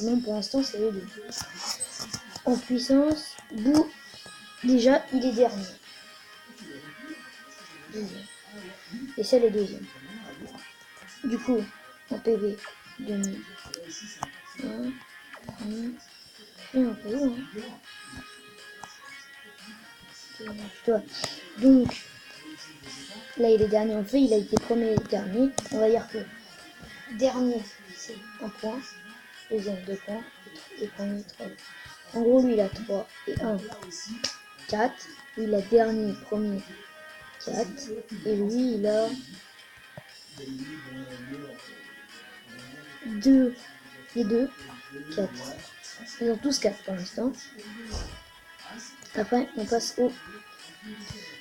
Non, pour l'instant, c'est les deux. En puissance, Bou, déjà, il est dernier. Deuxième. Et Cell est deuxième. Du coup, en PV, 2000. 1, 1, un peu haut, hein. Donc, là, il est dernier en fait, il a été premier et dernier. On va dire que dernier, c'est 1 point. Deuxième, 2 points. Et premier, 3. En gros, lui, il a 3 et 1, 4. Lui, il a dernier, premier, 4. Et lui, il a 2 et 2, 4. Ils ont tous 4 pour l'instant. Après, on passe au...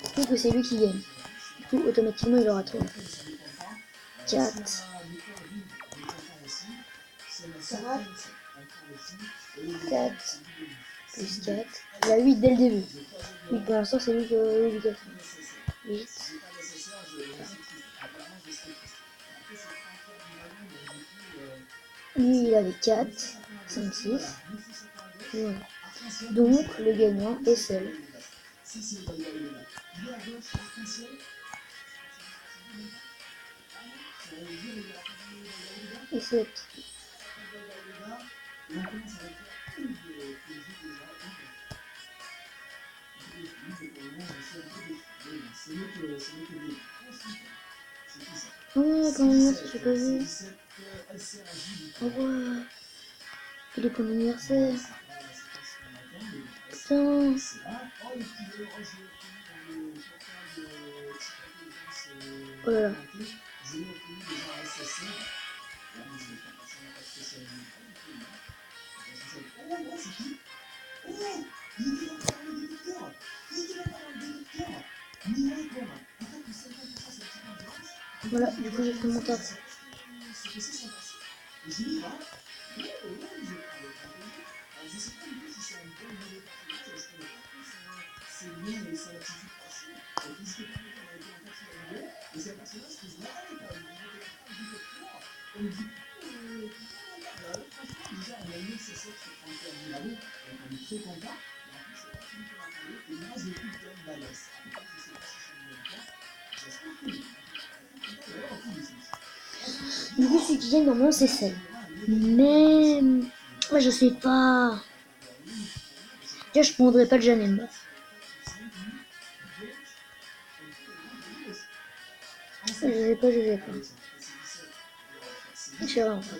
Je trouve que c'est lui qui gagne. Du coup, automatiquement, il aura 3. 4. 4. Plus 4. Il a 8 dès le début. 8 pour l'instant, c'est lui qui a eu 8. 8. Lui, il avait 4, 5, 6. Voilà. Donc, le gagnant est Cell. Et 7. Oh, quand même, j'ai pas vu. Oh, ouais. Il est pour mon anniversaire. Putain. Oh là là. Voilà, du coup j'ai fait mon taf. Du coup celui qui gagne normalement c'est celle. Mais moi je sais pas. Déjà je prendrais pas le Janemba. Je sais pas. Je sais vraiment pas.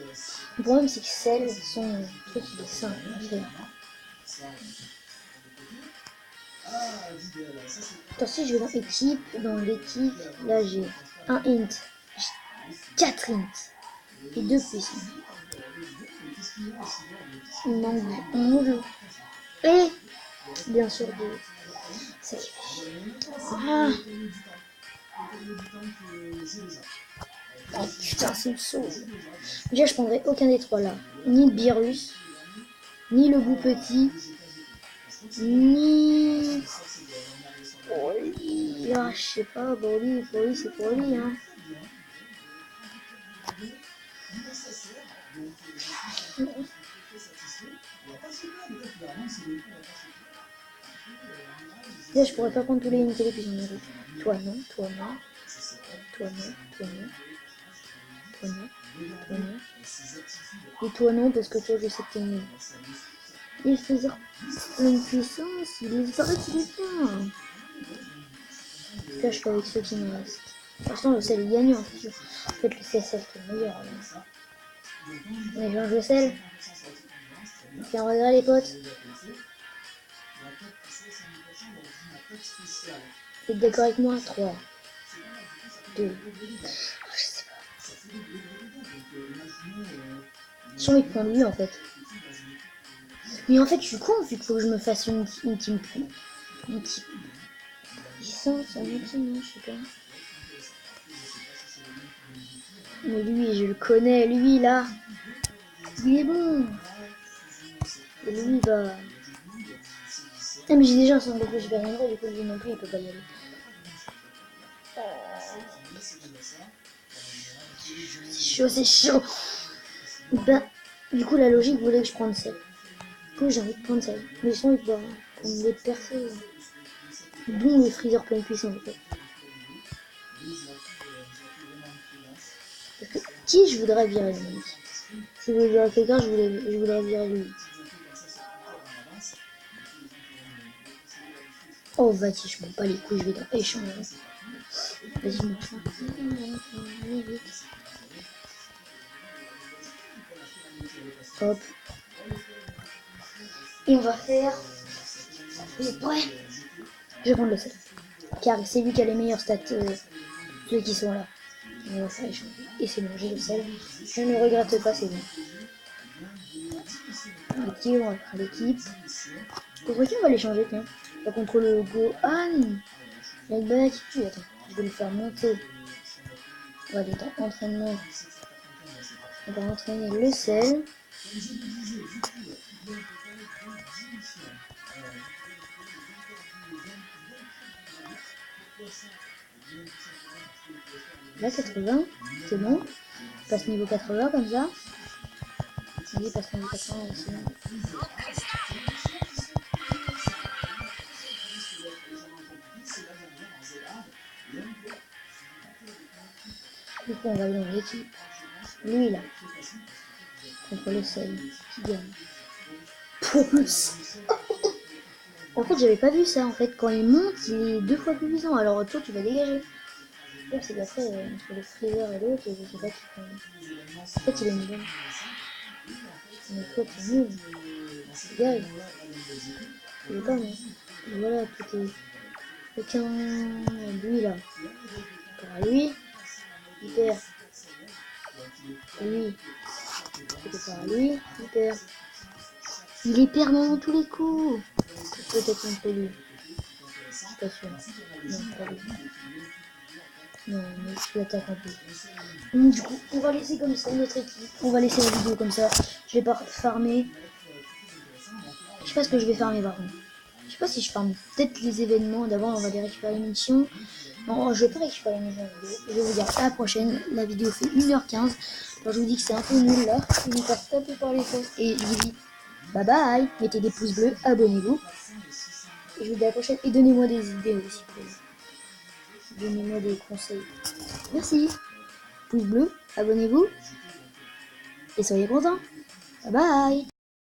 Le problème c'est que celle, son truc il est simple. Attends, si je vais dans l'équipe, là j'ai un int, j'ai 4 int et 2 puissants. Il manque 11 et bien sûr 2. Ça qui fait chier. Ah. Oh putain, c'est me saoule. Déjà, je prendrais aucun des trois là. Ni le virus, ni le bout petit, ni... Broly. Ah, je sais pas, Broly c'est Broly, hein. Là, je pourrais pas prendre tous les unités puis j'en ai. Toi non. Et toi non, parce que toi je sais que t'es nul. Il faisait pleine puissance, il paraît qu'il est bien. Là, je fais avec ceux qui me restent. De toute façon, le sel est gagnant, c'est sûr. En fait, le CSF qui est meilleur. On échange le sel. On fait un regret, les potes. Vous êtes d'accord avec moi? 3, 2. Je sais pas. J'ai envie de prendre lui en fait. Mais en fait, je suis con vu qu'il faut que je me fasse une team plus. Une team. Puissance, un outil, non, je sais pas. Mais lui, je le connais, lui là. Il est bon. Et lui, bah. Ah, mais j'ai déjà un son de je vais rien voir, du coup, lui non plus, il peut pas y aller. C'est chaud. Bah, du coup, la logique voulait que je prenne celle. Du coup, j'ai envie de prendre celle. Mais sans envie de prendre l'autre percée. Bon, le freezer plein puissance, en fait. Parce que qui je voudrais virer lui? Si je veux virer quelqu'un, je voudrais virer lui. Oh, vas-y, je m'en bats les couilles, je vais dans échange. Vas-y, mon frère. Hop. Et on va faire... Vous êtes prêts? Je vais prendre le sel. Car c'est lui qui a les meilleurs stats, ceux qui sont là. On va faire échanger. Et c'est bon, j'ai le sel. Je ne regrette pas, c'est bon. Ok, on va prendre l'équipe. Contre qui on va l'échanger, tiens? Pas contre le Gohan. Il a une bonne attitude, attends. Je vais le faire monter. On va aller dans entraînement. On va entraîner le sel. Là, 80, c'est bon. On passe niveau 80 comme ça. Vas-y, passe niveau 80 aussi. Du coup, on va aller dans l'équipe. Lui, là. Contre le sel. Qui gagne? Plus. En fait, j'avais pas vu ça. En fait, quand il monte, il est 2 fois plus puissant. Alors, toi, tu vas dégager. peur, c'est qu'après, entre le Freezer et l'autre, je sais pas qui prend. En fait, il a une bonne. Mais toi, t'es nul. Gars, il est pas bon. Et voilà, tout est. Aucun. Lui, là. Par lui, il perd. Lui, c'était par lui, il perd. Il est perdant dans tous les coups. Peut-être un peu lui. Je suis pas sûr. Non, pas lui. Non, mais je l'attaque un peu. Du coup, on va laisser comme ça notre équipe. On va laisser la vidéo comme ça. Je vais pas farmer. Je sais pas ce que je vais farmer par contre. Je sais pas si je farme peut-être les événements. D'abord, on va les récupérer les missions. Non, je vais pas récupérer les missions. Je vais vous dire à la prochaine. La vidéo fait 1h15. Alors, je vous dis que c'est un peu nul là. Je vais pas taper par les fesses. Et je vous dis bye bye. Mettez des pouces bleus. Abonnez-vous. Et je vous dis à la prochaine. Et donnez-moi des idées aussi. Donnez-moi des conseils. Merci. Pouce bleu. Abonnez-vous. Et soyez contents. Bye bye.